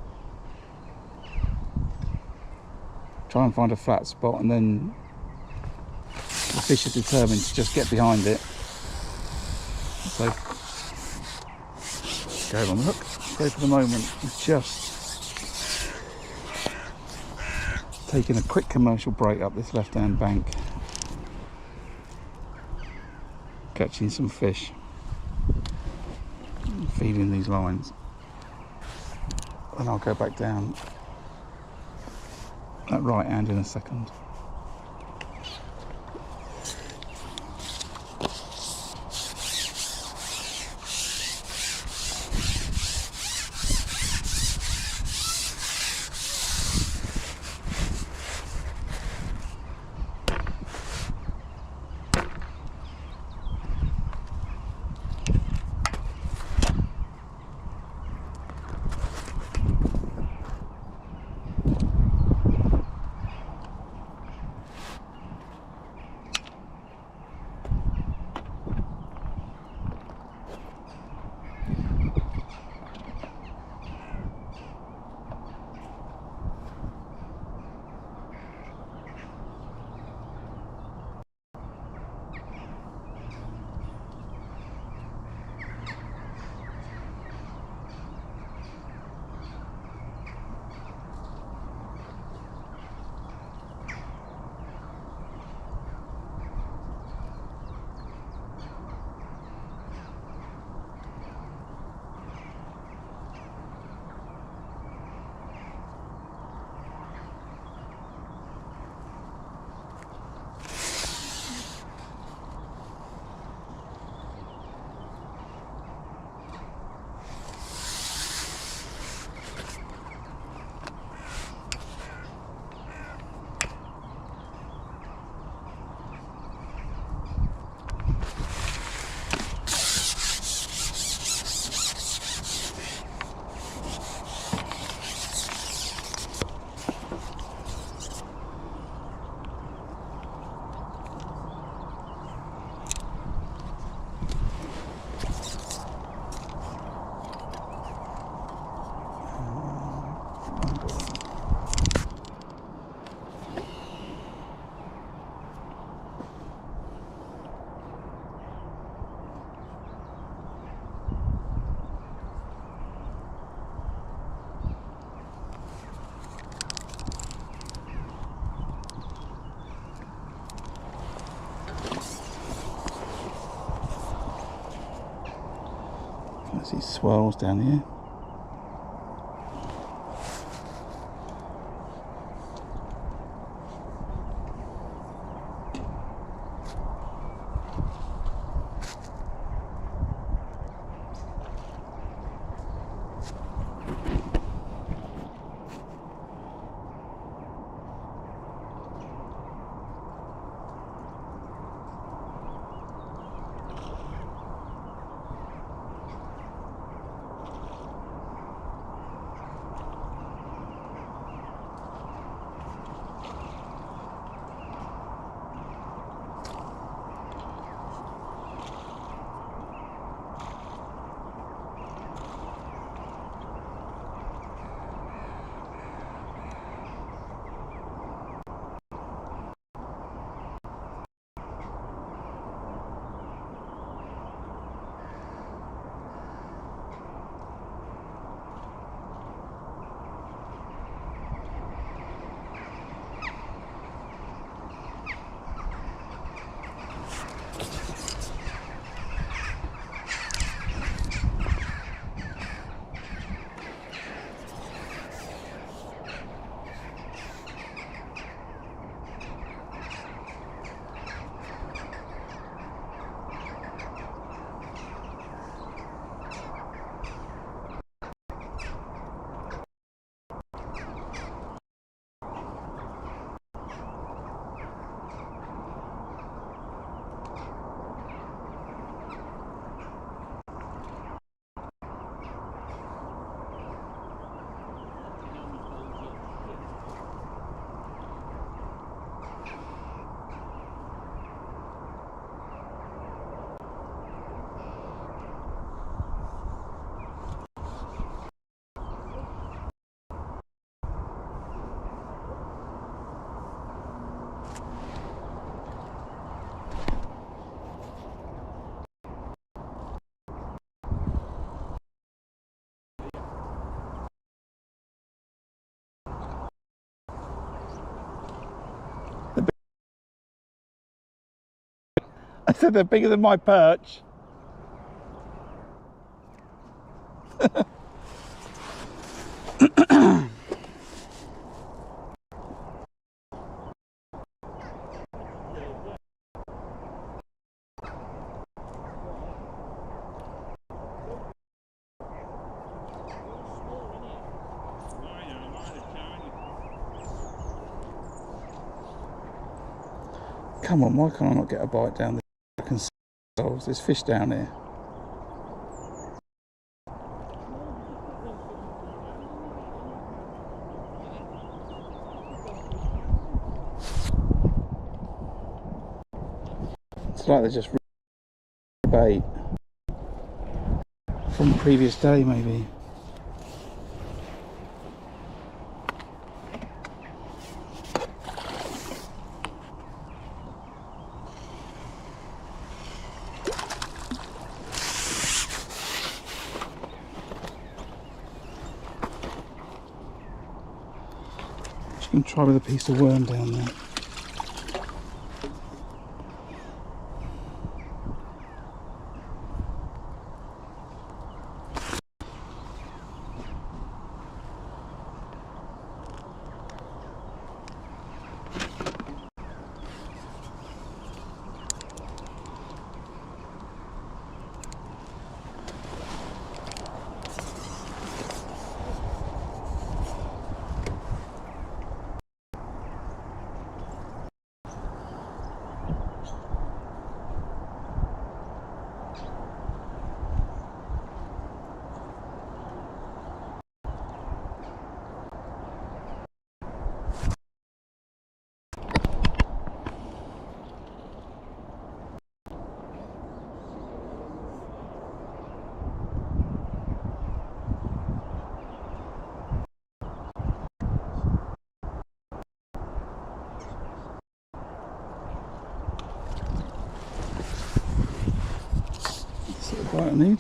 Try and find a flat spot, and then the fish are determined to just get behind it. So scale on the hook. So for the moment, it's just taking a quick commercial break up this left-hand bank, catching some fish, feeding these lines, and I'll go back down that right hand in a second. There's these swirls down here. said they're bigger than my perch. Come on, why can't I not get a bite down there? There's fish down here. It's like they're just bait from the previous day, maybe. You can try with a piece of worm down there. That's the bite I need.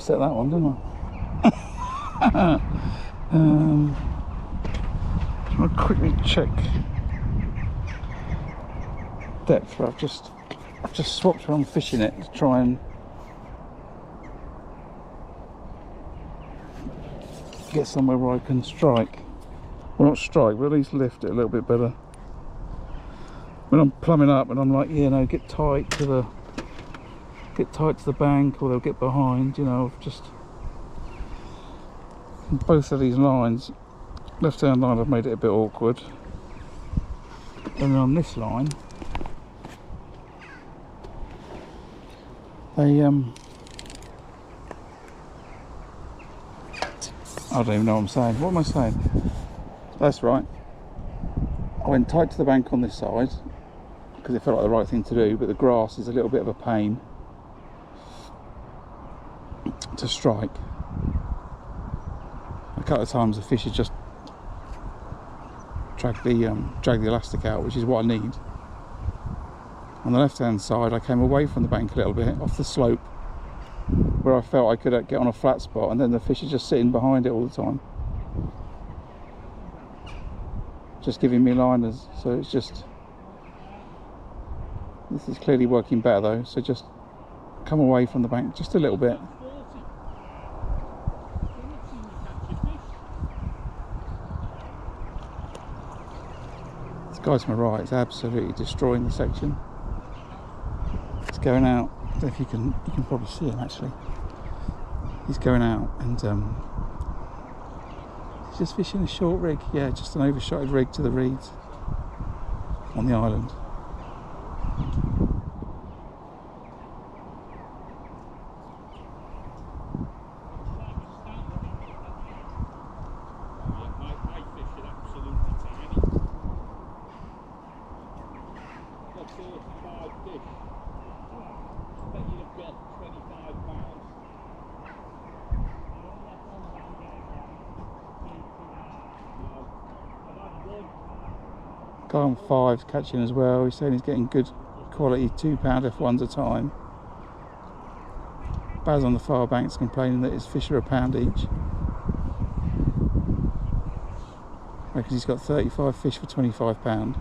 set that one, didn't I? I'll quickly check depth. I've just swapped around fishing it to try and get somewhere where I can strike. Well, not strike, but at least lift it a little bit better. When I'm plumbing up and I'm like, yeah, no, get tight to the bank, or they'll get behind. You know, I've just both of these lines, left hand line, I've made it a bit awkward, and then on this line, they I don't even know what I'm saying. What am I saying? That's right. I went tight to the bank on this side because it felt like the right thing to do, but the grass is a little bit of a pain to strike. A couple of times the fish has just dragged the elastic out, which is what I need. On the left hand side, I came away from the bank a little bit, off the slope, where I felt I could get on a flat spot, and then the fish is just sitting behind it all the time, just giving me liners. So it's just, this is clearly working better though, so just come away from the bank just a little bit. This guy to my right is absolutely destroying the section. It's going out. I don't know if you can probably see him actually. He's going out, and he's just fishing a short rig. Yeah, just an overshotted rig to the reeds on the island. Guy on 5's catching as well. He's saying he's getting good quality £2 F1s a time. Baz on the far bank's complaining that his fish are £1 each. Reckons he's got 35 fish for £25.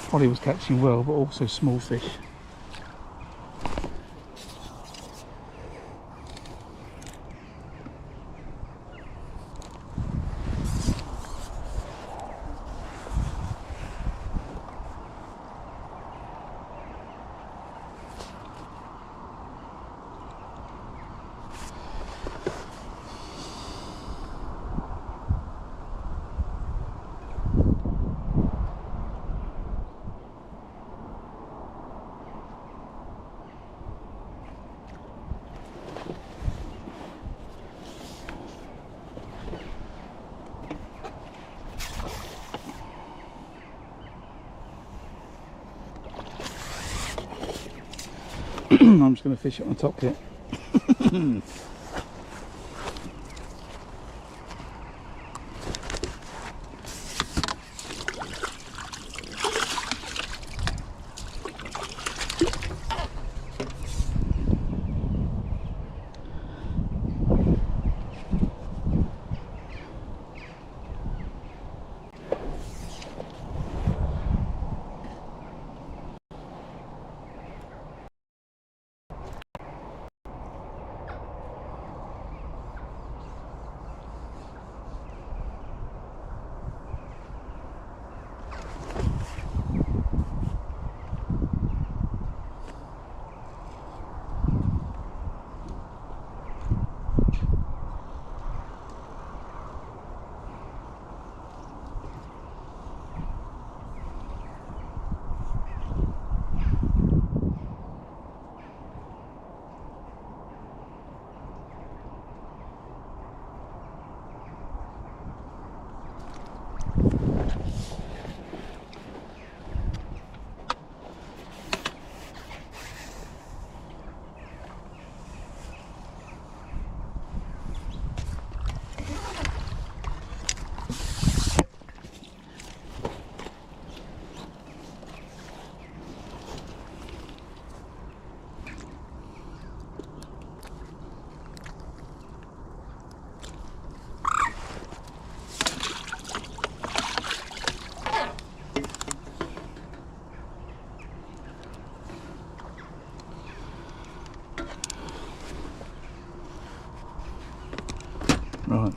Holly was catching well, but also small fish. I'm just going to fish it on the top here.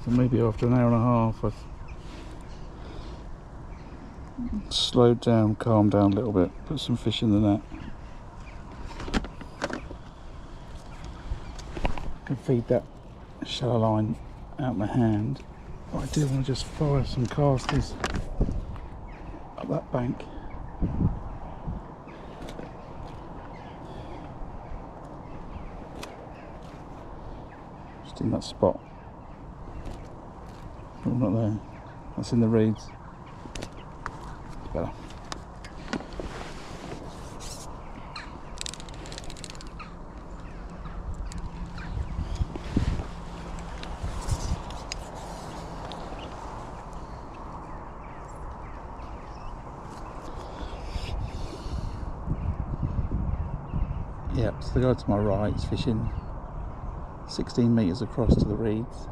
So maybe after an hour and a half I've slowed down, calmed down a little bit, put some fish in the net. Can feed that shallow line out my hand. But I do want to just fire some casters up that bank. Just in that spot. Oh, not there. That's in the reeds. It's better. Yep, so the guy to my right is fishing 16 metres across to the reeds.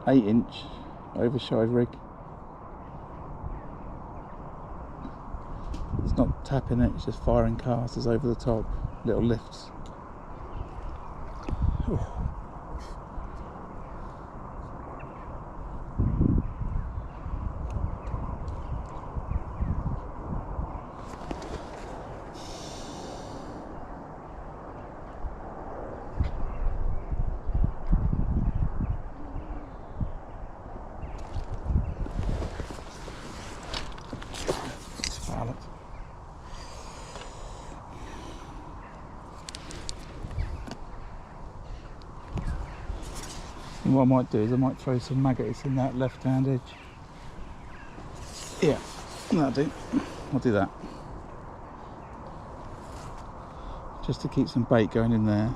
8-inch overside rig. It's not tapping it, it's just firing casters over the top, little lifts. Ooh. And what I might do is I might throw some maggots in that left hand edge. Yeah, that'll do. I'll do that. Just to keep some bait going in there.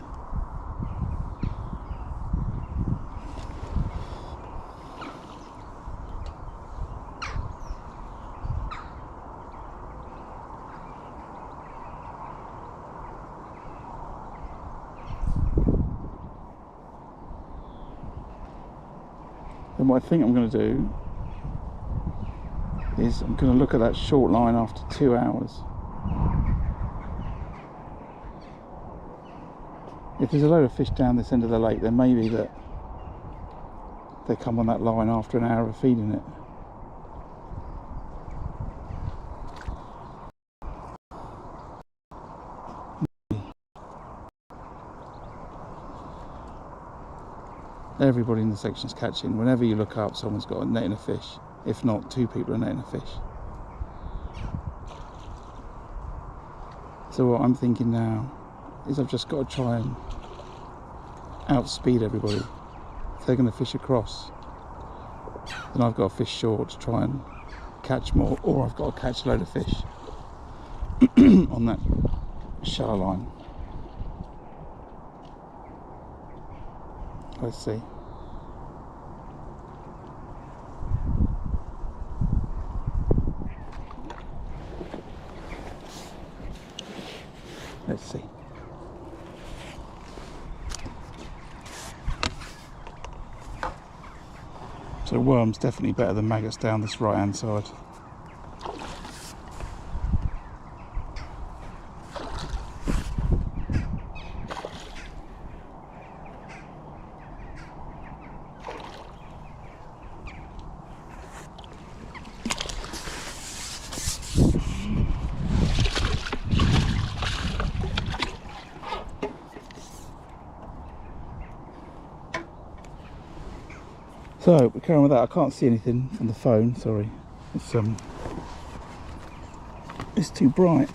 Then what I think I'm going to do is I'm going to look at that short line after 2 hours. If there's a load of fish down this end of the lake, then maybe that they come on that line after an hour of feeding it. Everybody in the section's catching. Whenever you look up, someone's got a net and a fish. If not, 2 people are netting a fish. So what I'm thinking now is I've just got to try and outspeed everybody. If they're going to fish across, then I've got to fish short to try and catch more, or I've got to catch a load of fish on that shallow line. Let's see. Let's see. So worms definitely better than maggots down this right hand side. So we're carrying with that. I can't see anything on the phone, sorry. It's too bright.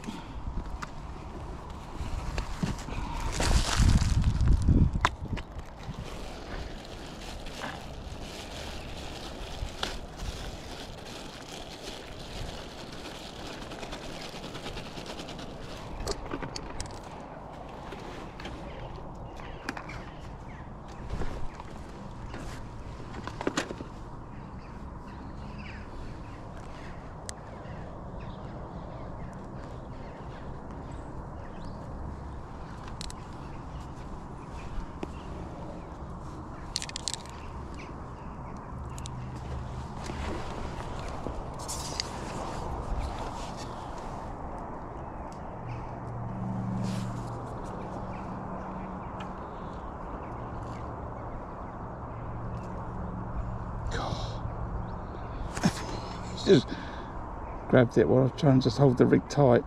grabbed it while I was trying to just hold the rig tight.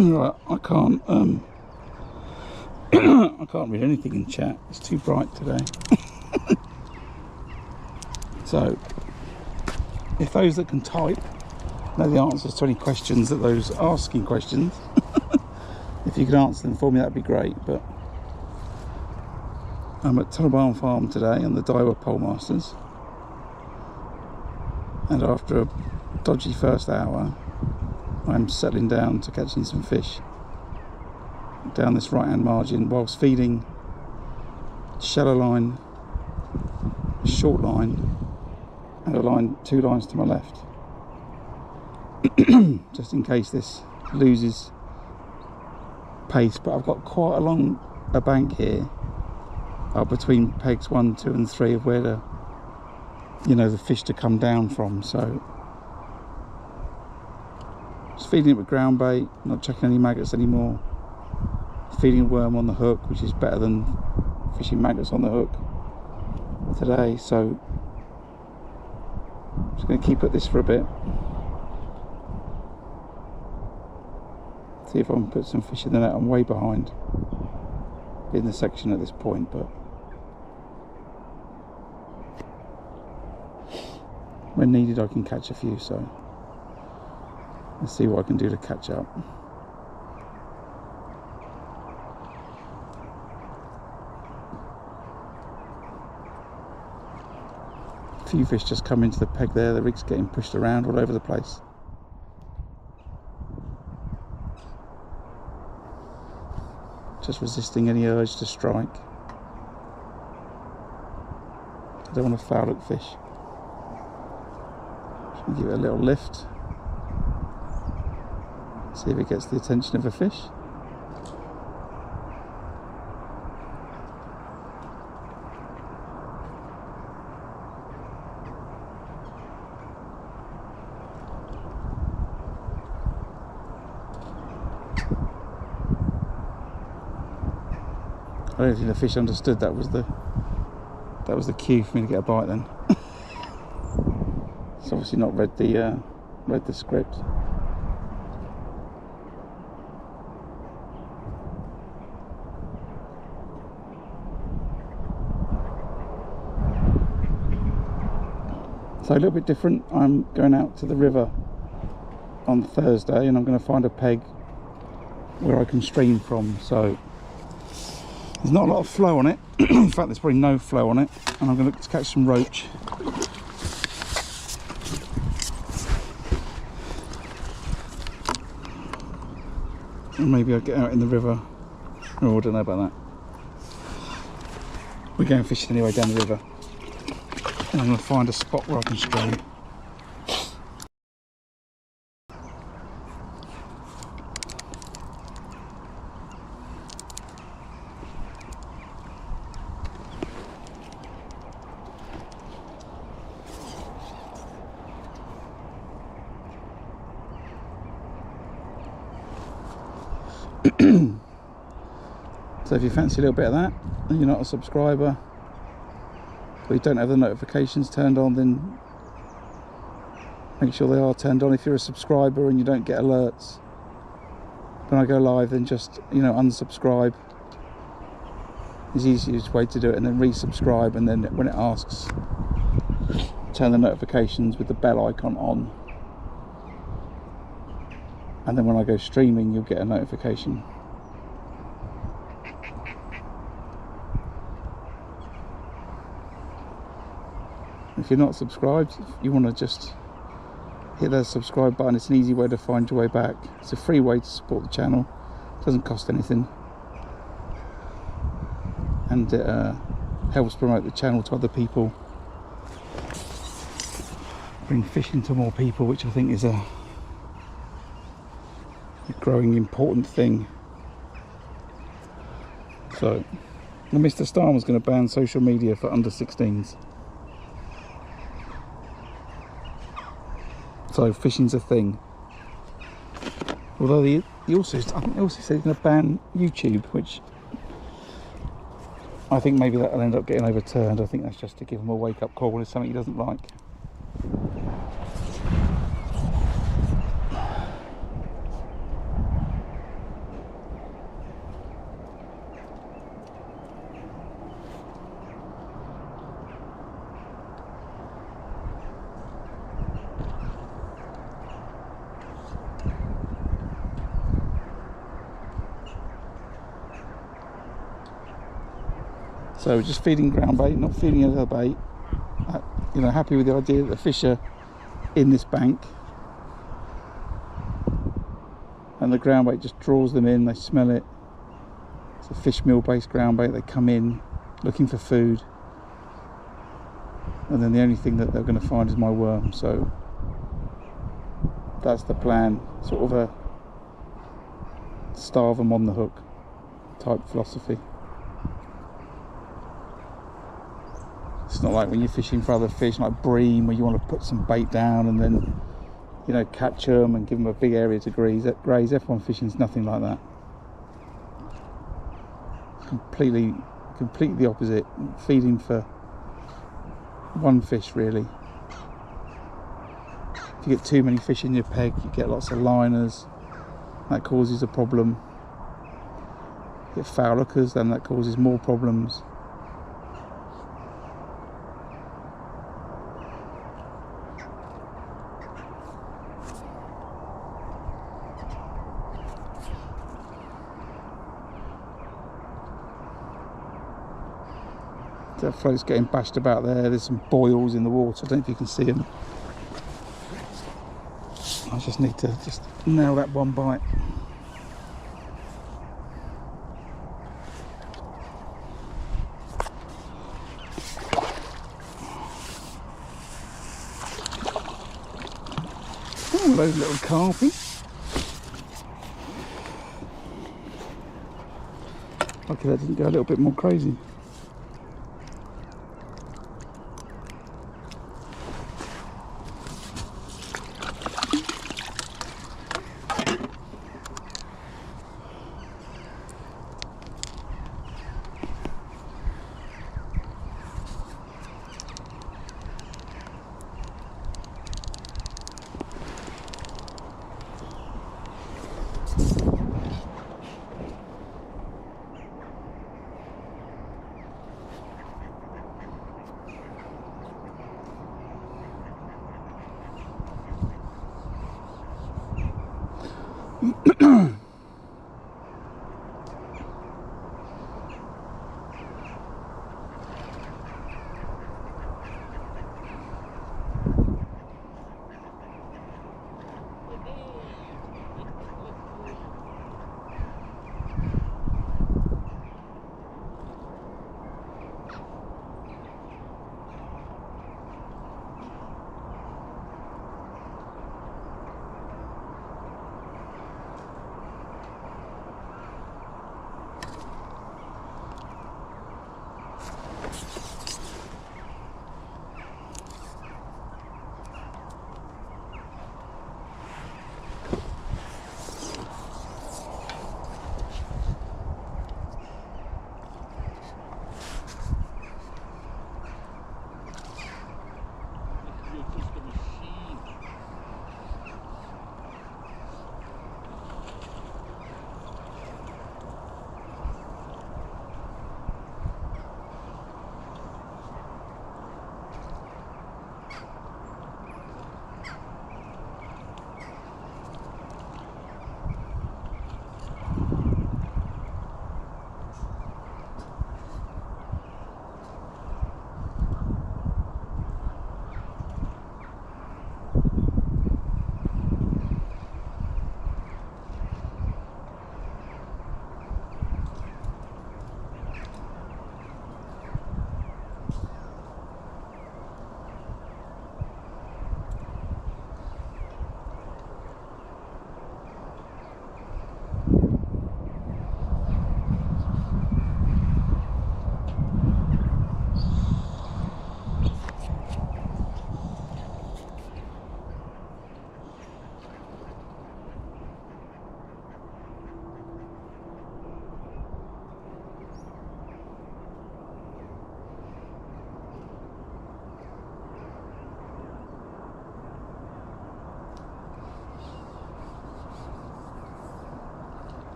Right, I can't I can't read anything in chat. It's too bright today. So, if those that can type know the answers to any questions that those asking questions, if you could answer them for me, that'd be great. But I'm at Tunnel Farm today on the Daiwa Pole Masters, and after a dodgy first hour, I'm settling down to catching some fish down this right hand margin whilst feeding shallow line, short line, and a line, 2 lines to my left, just in case this loses pace. But I've got quite a long bank here between pegs 1, 2 and 3 of where the fish to come down from. So just feeding it with ground bait, not checking any maggots anymore, feeding a worm on the hook, which is better than fishing maggots on the hook today. So I'm just going to keep at this for a bit, see if I can put some fish in the net. I'm way behind in the section at this point, but when needed I can catch a few, so let's see what I can do to catch up. A few fish just come into the peg there, the rig's getting pushed around all over the place. Just resisting any urge to strike. I don't want to foul hook fish. Just give it a little lift. See if it gets the attention of a fish. I don't think the fish understood that was the cue for me to get a bite then. It's obviously not read the script. So a little bit different. I'm going out to the river on Thursday and I'm going to find a peg where I can stream from. So there's not a lot of flow on it. In fact, there's probably no flow on it. And I'm going to look to catch some roach. And maybe I'll get out in the river. Oh, I don't know about that. We're going fishing anyway down the river. And I'm going to find a spot where I can stream. So if you fancy a little bit of that and you're not a subscriber or you don't have the notifications turned on, then make sure they are turned on. If you're a subscriber and you don't get alerts when I go live, then just, you know, unsubscribe. It's the easiest way to do it, and then resubscribe, and then when it asks, turn the notifications with the bell icon on, and then when I go streaming you'll get a notification. If you're not subscribed, if you want to just hit that subscribe button, it's an easy way to find your way back. It's a free way to support the channel. It doesn't cost anything, and it helps promote the channel to other people, bring fishing to more people, which I think is a growing important thing. So Mr. Starr was going to ban social media for under 16s. So fishing's a thing. Although I think he also said he's going to ban YouTube, which I think maybe that'll end up getting overturned. I think that's just to give him a wake-up call when it's something he doesn't like. So we're just feeding ground bait, not feeding any other bait. You know, happy with the idea that the fish are in this bank, and the ground bait just draws them in. They smell it. It's a fish meal based ground bait. They come in looking for food, and then the only thing that they're going to find is my worm. So that's the plan, sort of a starve them on the hook type philosophy. It's not like when you're fishing for other fish like bream, where you want to put some bait down and then, you know, catch them and give them a big area to graze. F1 fishing is nothing like that. Completely the opposite. Feeding for one fish, really. If you get too many fish in your peg, you get lots of liners. That causes a problem. You get foul hookers, then that causes more problems. The float's getting bashed about there. There's some boils in the water. I don't know if you can see them. I just need to just nail that one bite. Oh, those little carpy. Lucky that didn't go a little bit more crazy.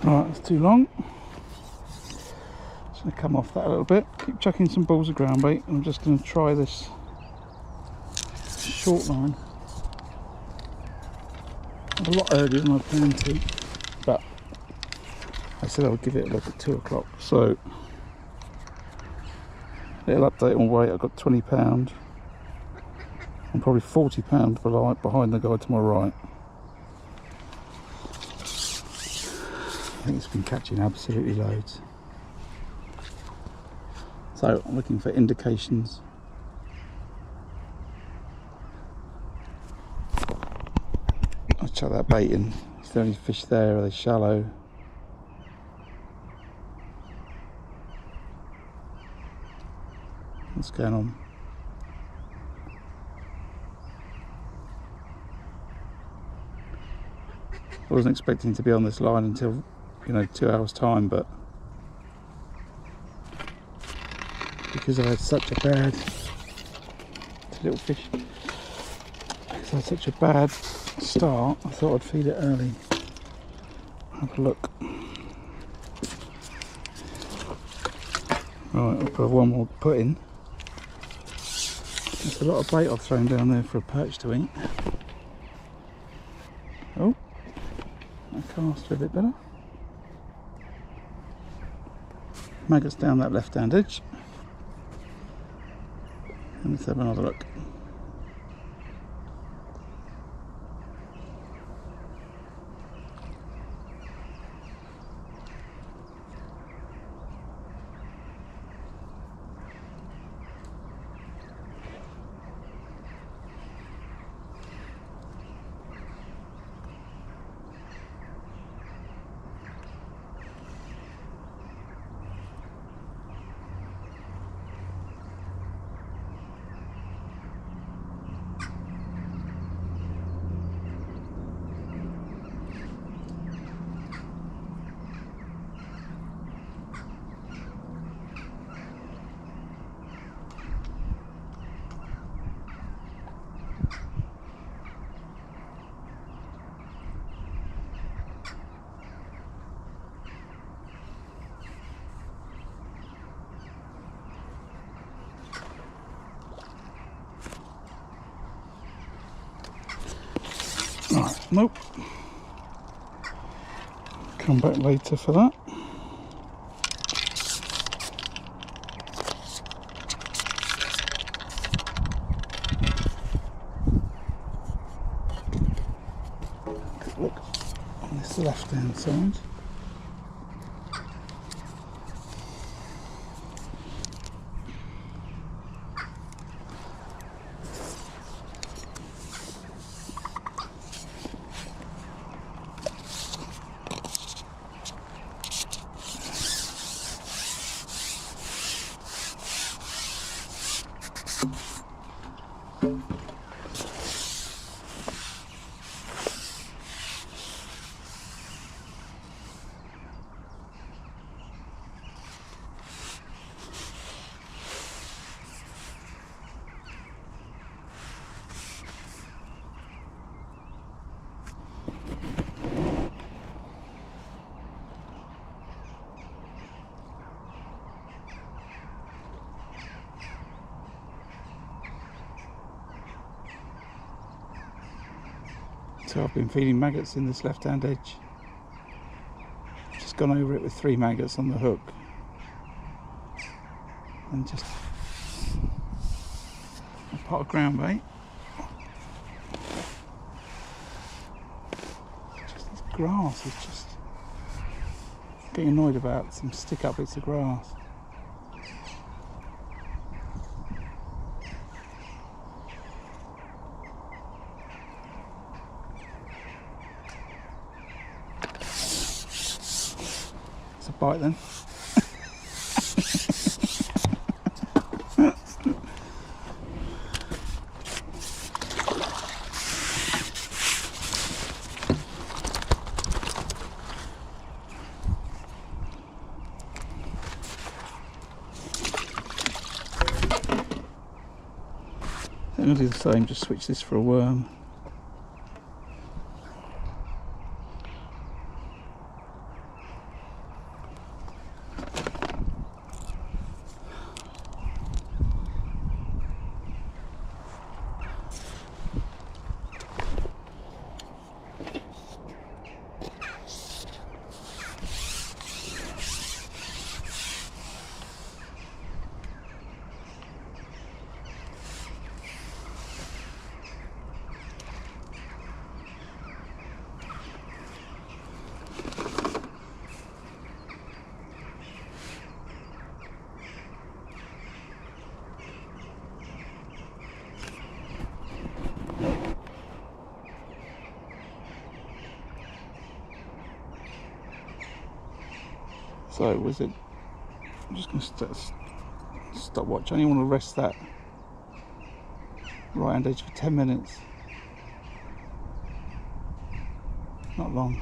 Right, that's too long. Just going to come off that a little bit. Keep chucking some balls of ground bait. I'm just going to try this short line a lot earlier than I planned to, but I said I would give it a look at 2 o'clock. So, little update on weight. I've got £20 and probably £40 behind the guy to my right. I think it's been catching absolutely loads. So I'm looking for indications. I'll chuck that bait in. Is there any fish there? Are they shallow? What's going on? I wasn't expecting to be on this line until, 2 hours time, but because I had such a bad, it's a little fish, because I had such a bad start, I thought I'd feed it early. Have a look. Right, I'll put one more put in. There's a lot of bait I've thrown down there for a perch to eat. Oh, that cast a bit better. Maggots down that left hand edge. And let's have another look. Right, nope. Come back later for that. Look on this left hand side. So I've been feeding maggots in this left hand edge. Just gone over it with 3 maggots on the hook. And just a pot of ground bait. Just this grass is just getting annoyed about some stick up bits of grass. Bite then. I'm going to do the same, just switch this for a worm. So was it? I'm just going to stop watch. I only want to rest that right hand edge for 10 minutes. Not long.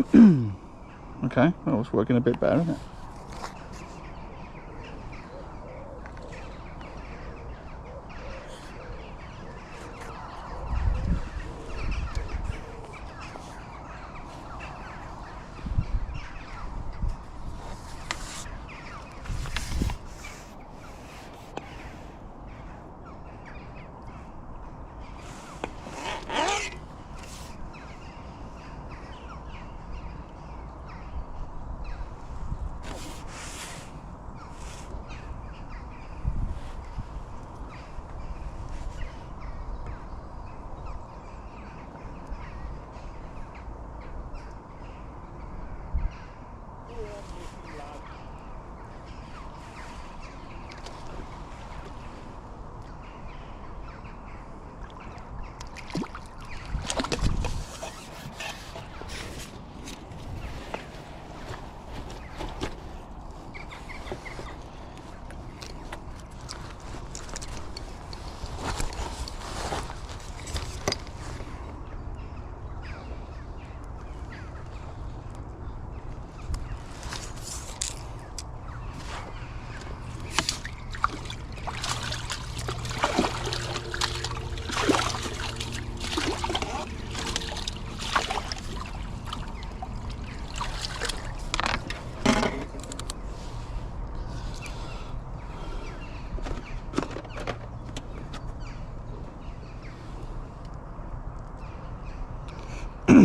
Okay, well, it's working a bit better, isn't it?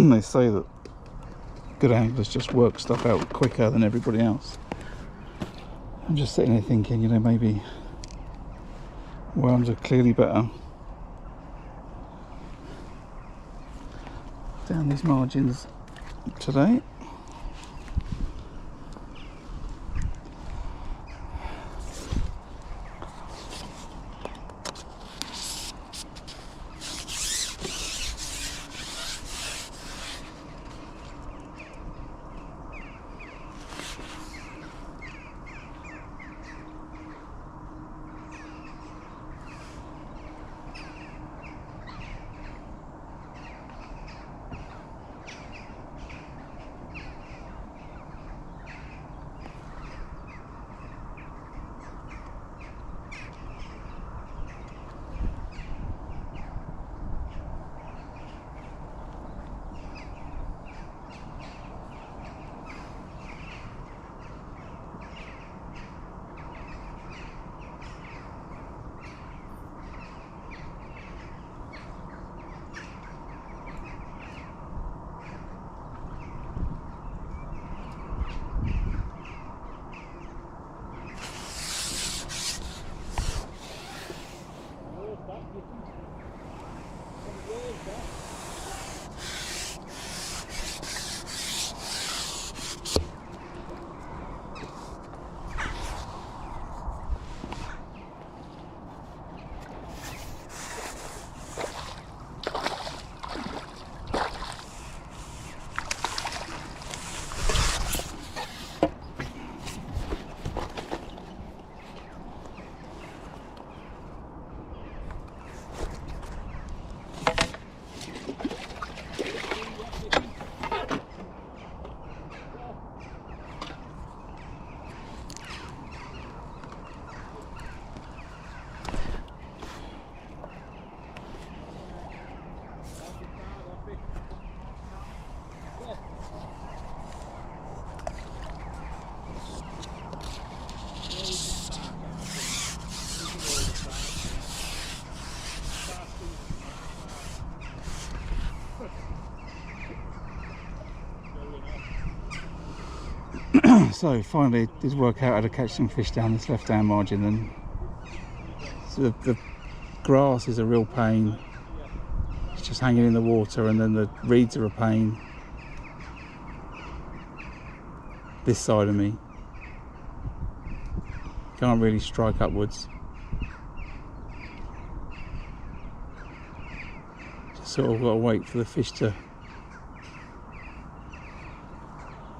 They say that good anglers just work stuff out quicker than everybody else. I'm just sitting there thinking, you know, maybe worms are clearly better down these margins today. So finally did work out how to catch some fish down this left hand margin, and so the grass is a real pain. It's just hanging in the water, and then the reeds are a pain this side of me. Can't really strike upwards. Just sort of got to wait for the fish to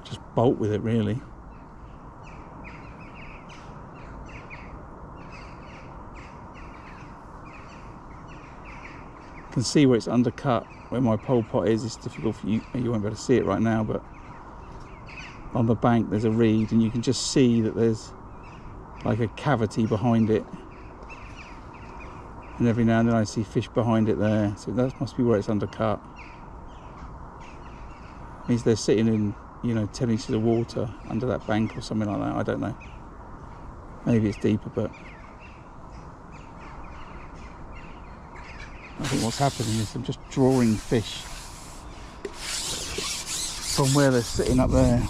just bolt with it, really. You can see where it's undercut, where my pole pot is. It's difficult for you, you won't be able to see it right now, but on the bank there's a reed, and you can just see that there's like a cavity behind it, and every now and then I see fish behind it there, so that must be where it's undercut. Means they're sitting in, you know, 10 inches of water under that bank or something like that. I don't know, maybe it's deeper, but I think what's happening is I'm just drawing fish from where they're sitting up there.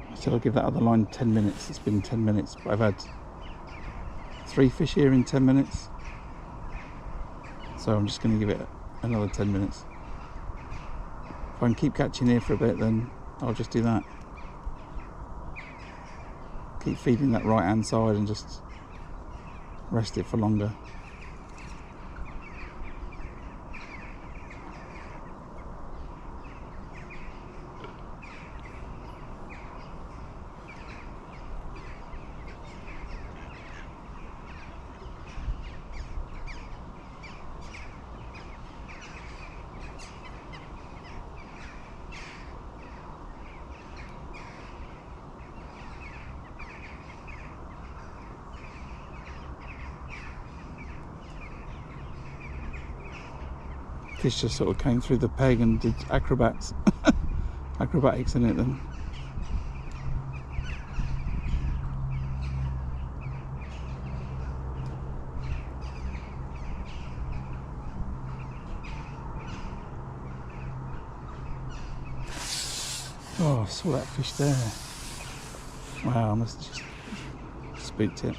I said I'll give that other line 10 minutes. It's been 10 minutes, but I've had 3 fish here in 10 minutes. So I'm just going to give it another 10 minutes. If I can keep catching here for a bit, then I'll just do that. Keep feeding that right hand side and just rest it for longer. Fish just sort of came through the peg and did acrobatics in it then. Oh, I saw that fish there. Wow, I must have just spooked it.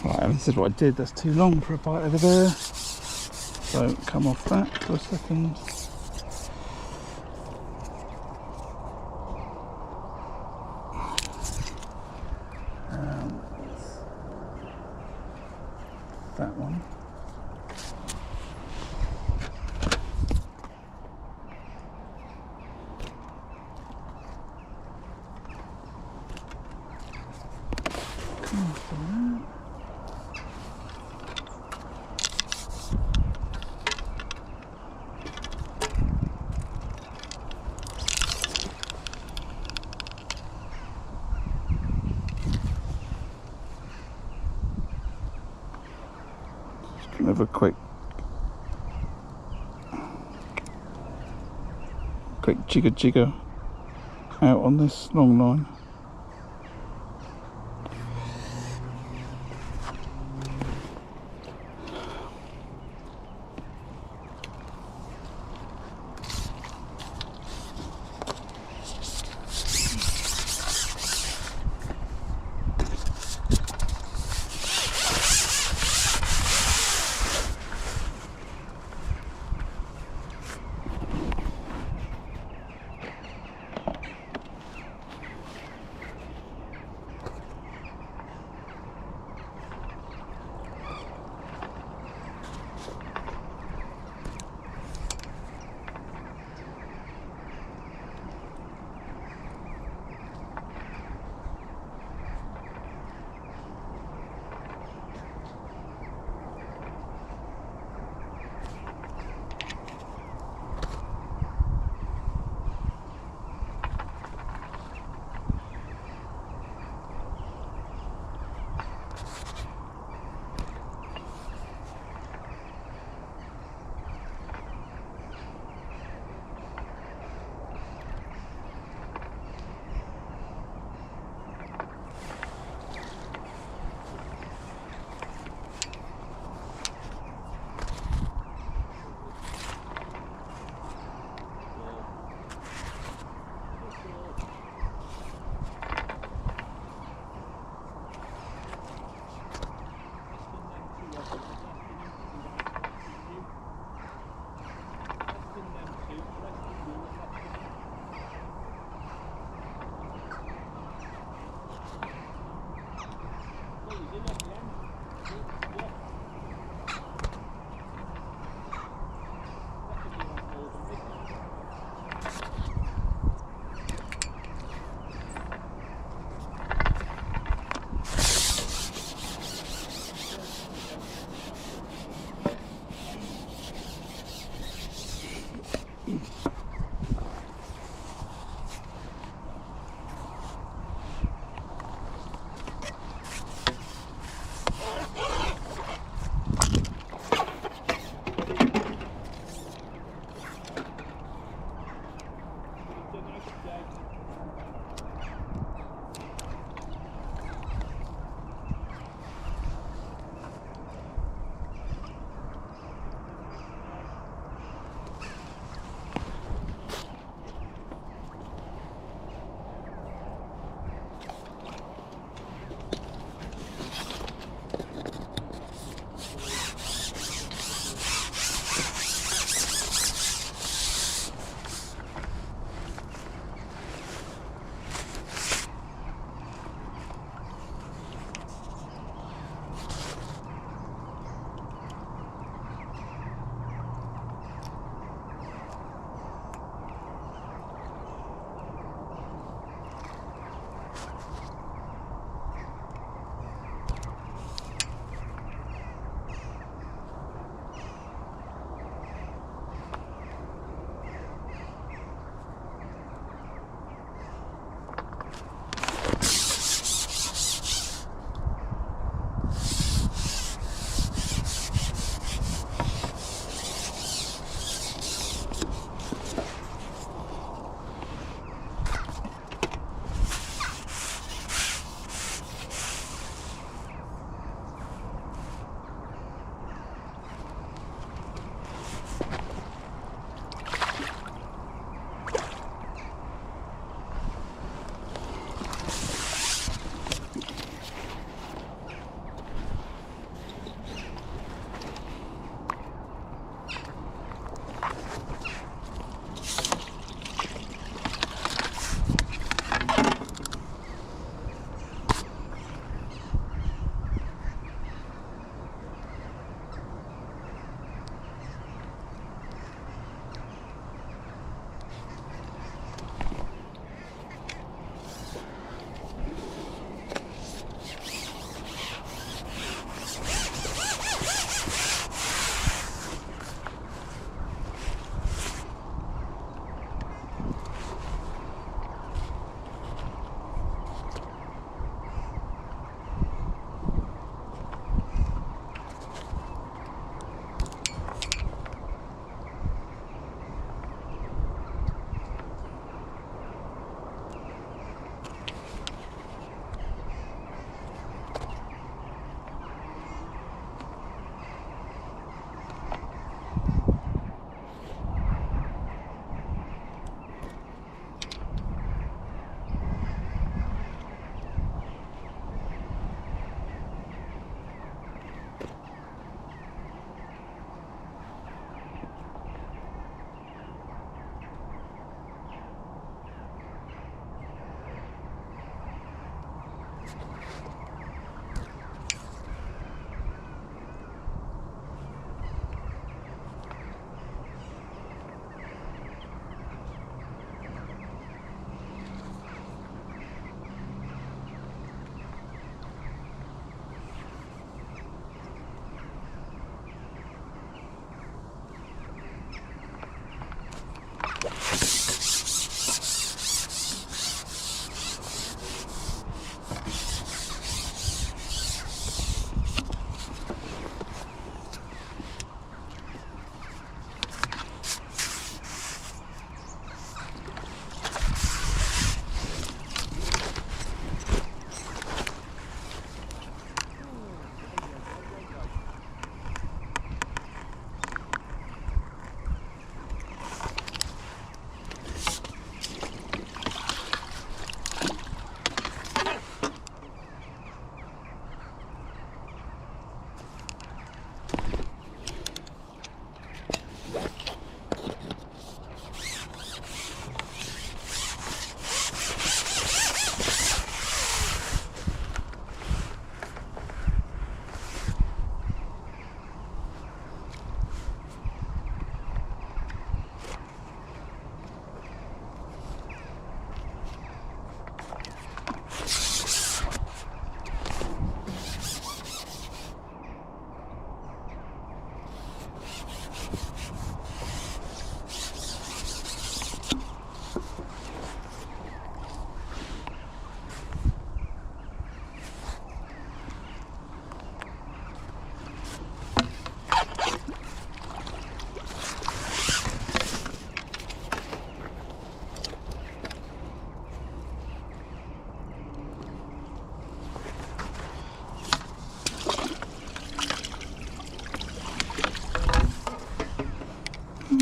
Right, this is what I did. That's too long for a bite over there. So come off that for a second. That one. Come off that. Have a quick jigger out on this long line.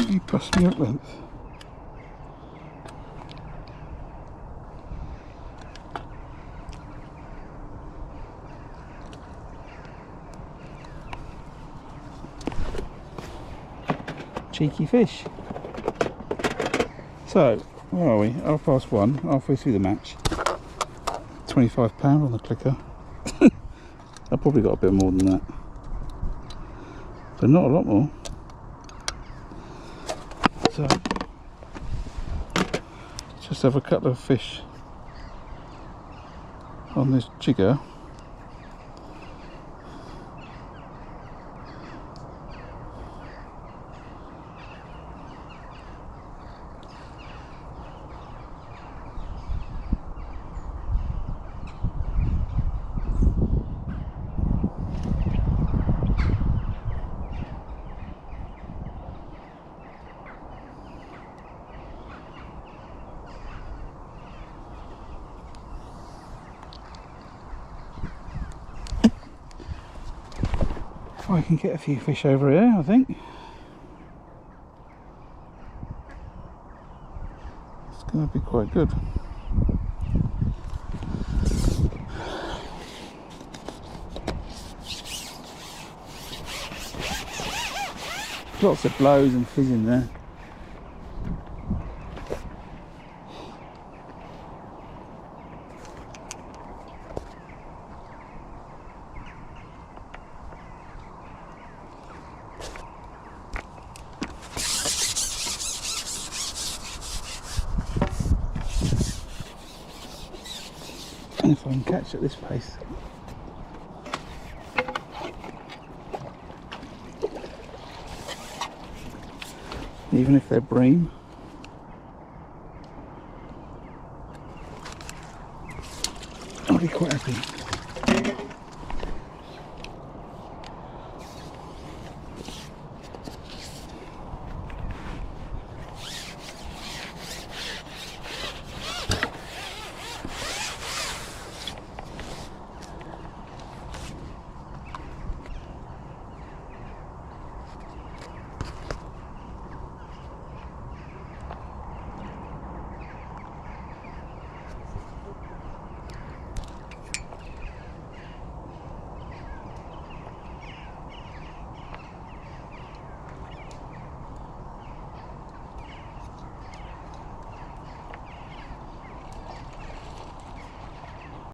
You bust me at length. Cheeky fish. So, where are we? 1:30, halfway through the match. £25 on the clicker. I've probably got a bit more than that, but not a lot more. So, just have a couple of fish on this jigger. I can get a few fish over here, I think. It's going to be quite good. Lots of blows and fizzing there. If I can catch at this pace. Even if they're bream.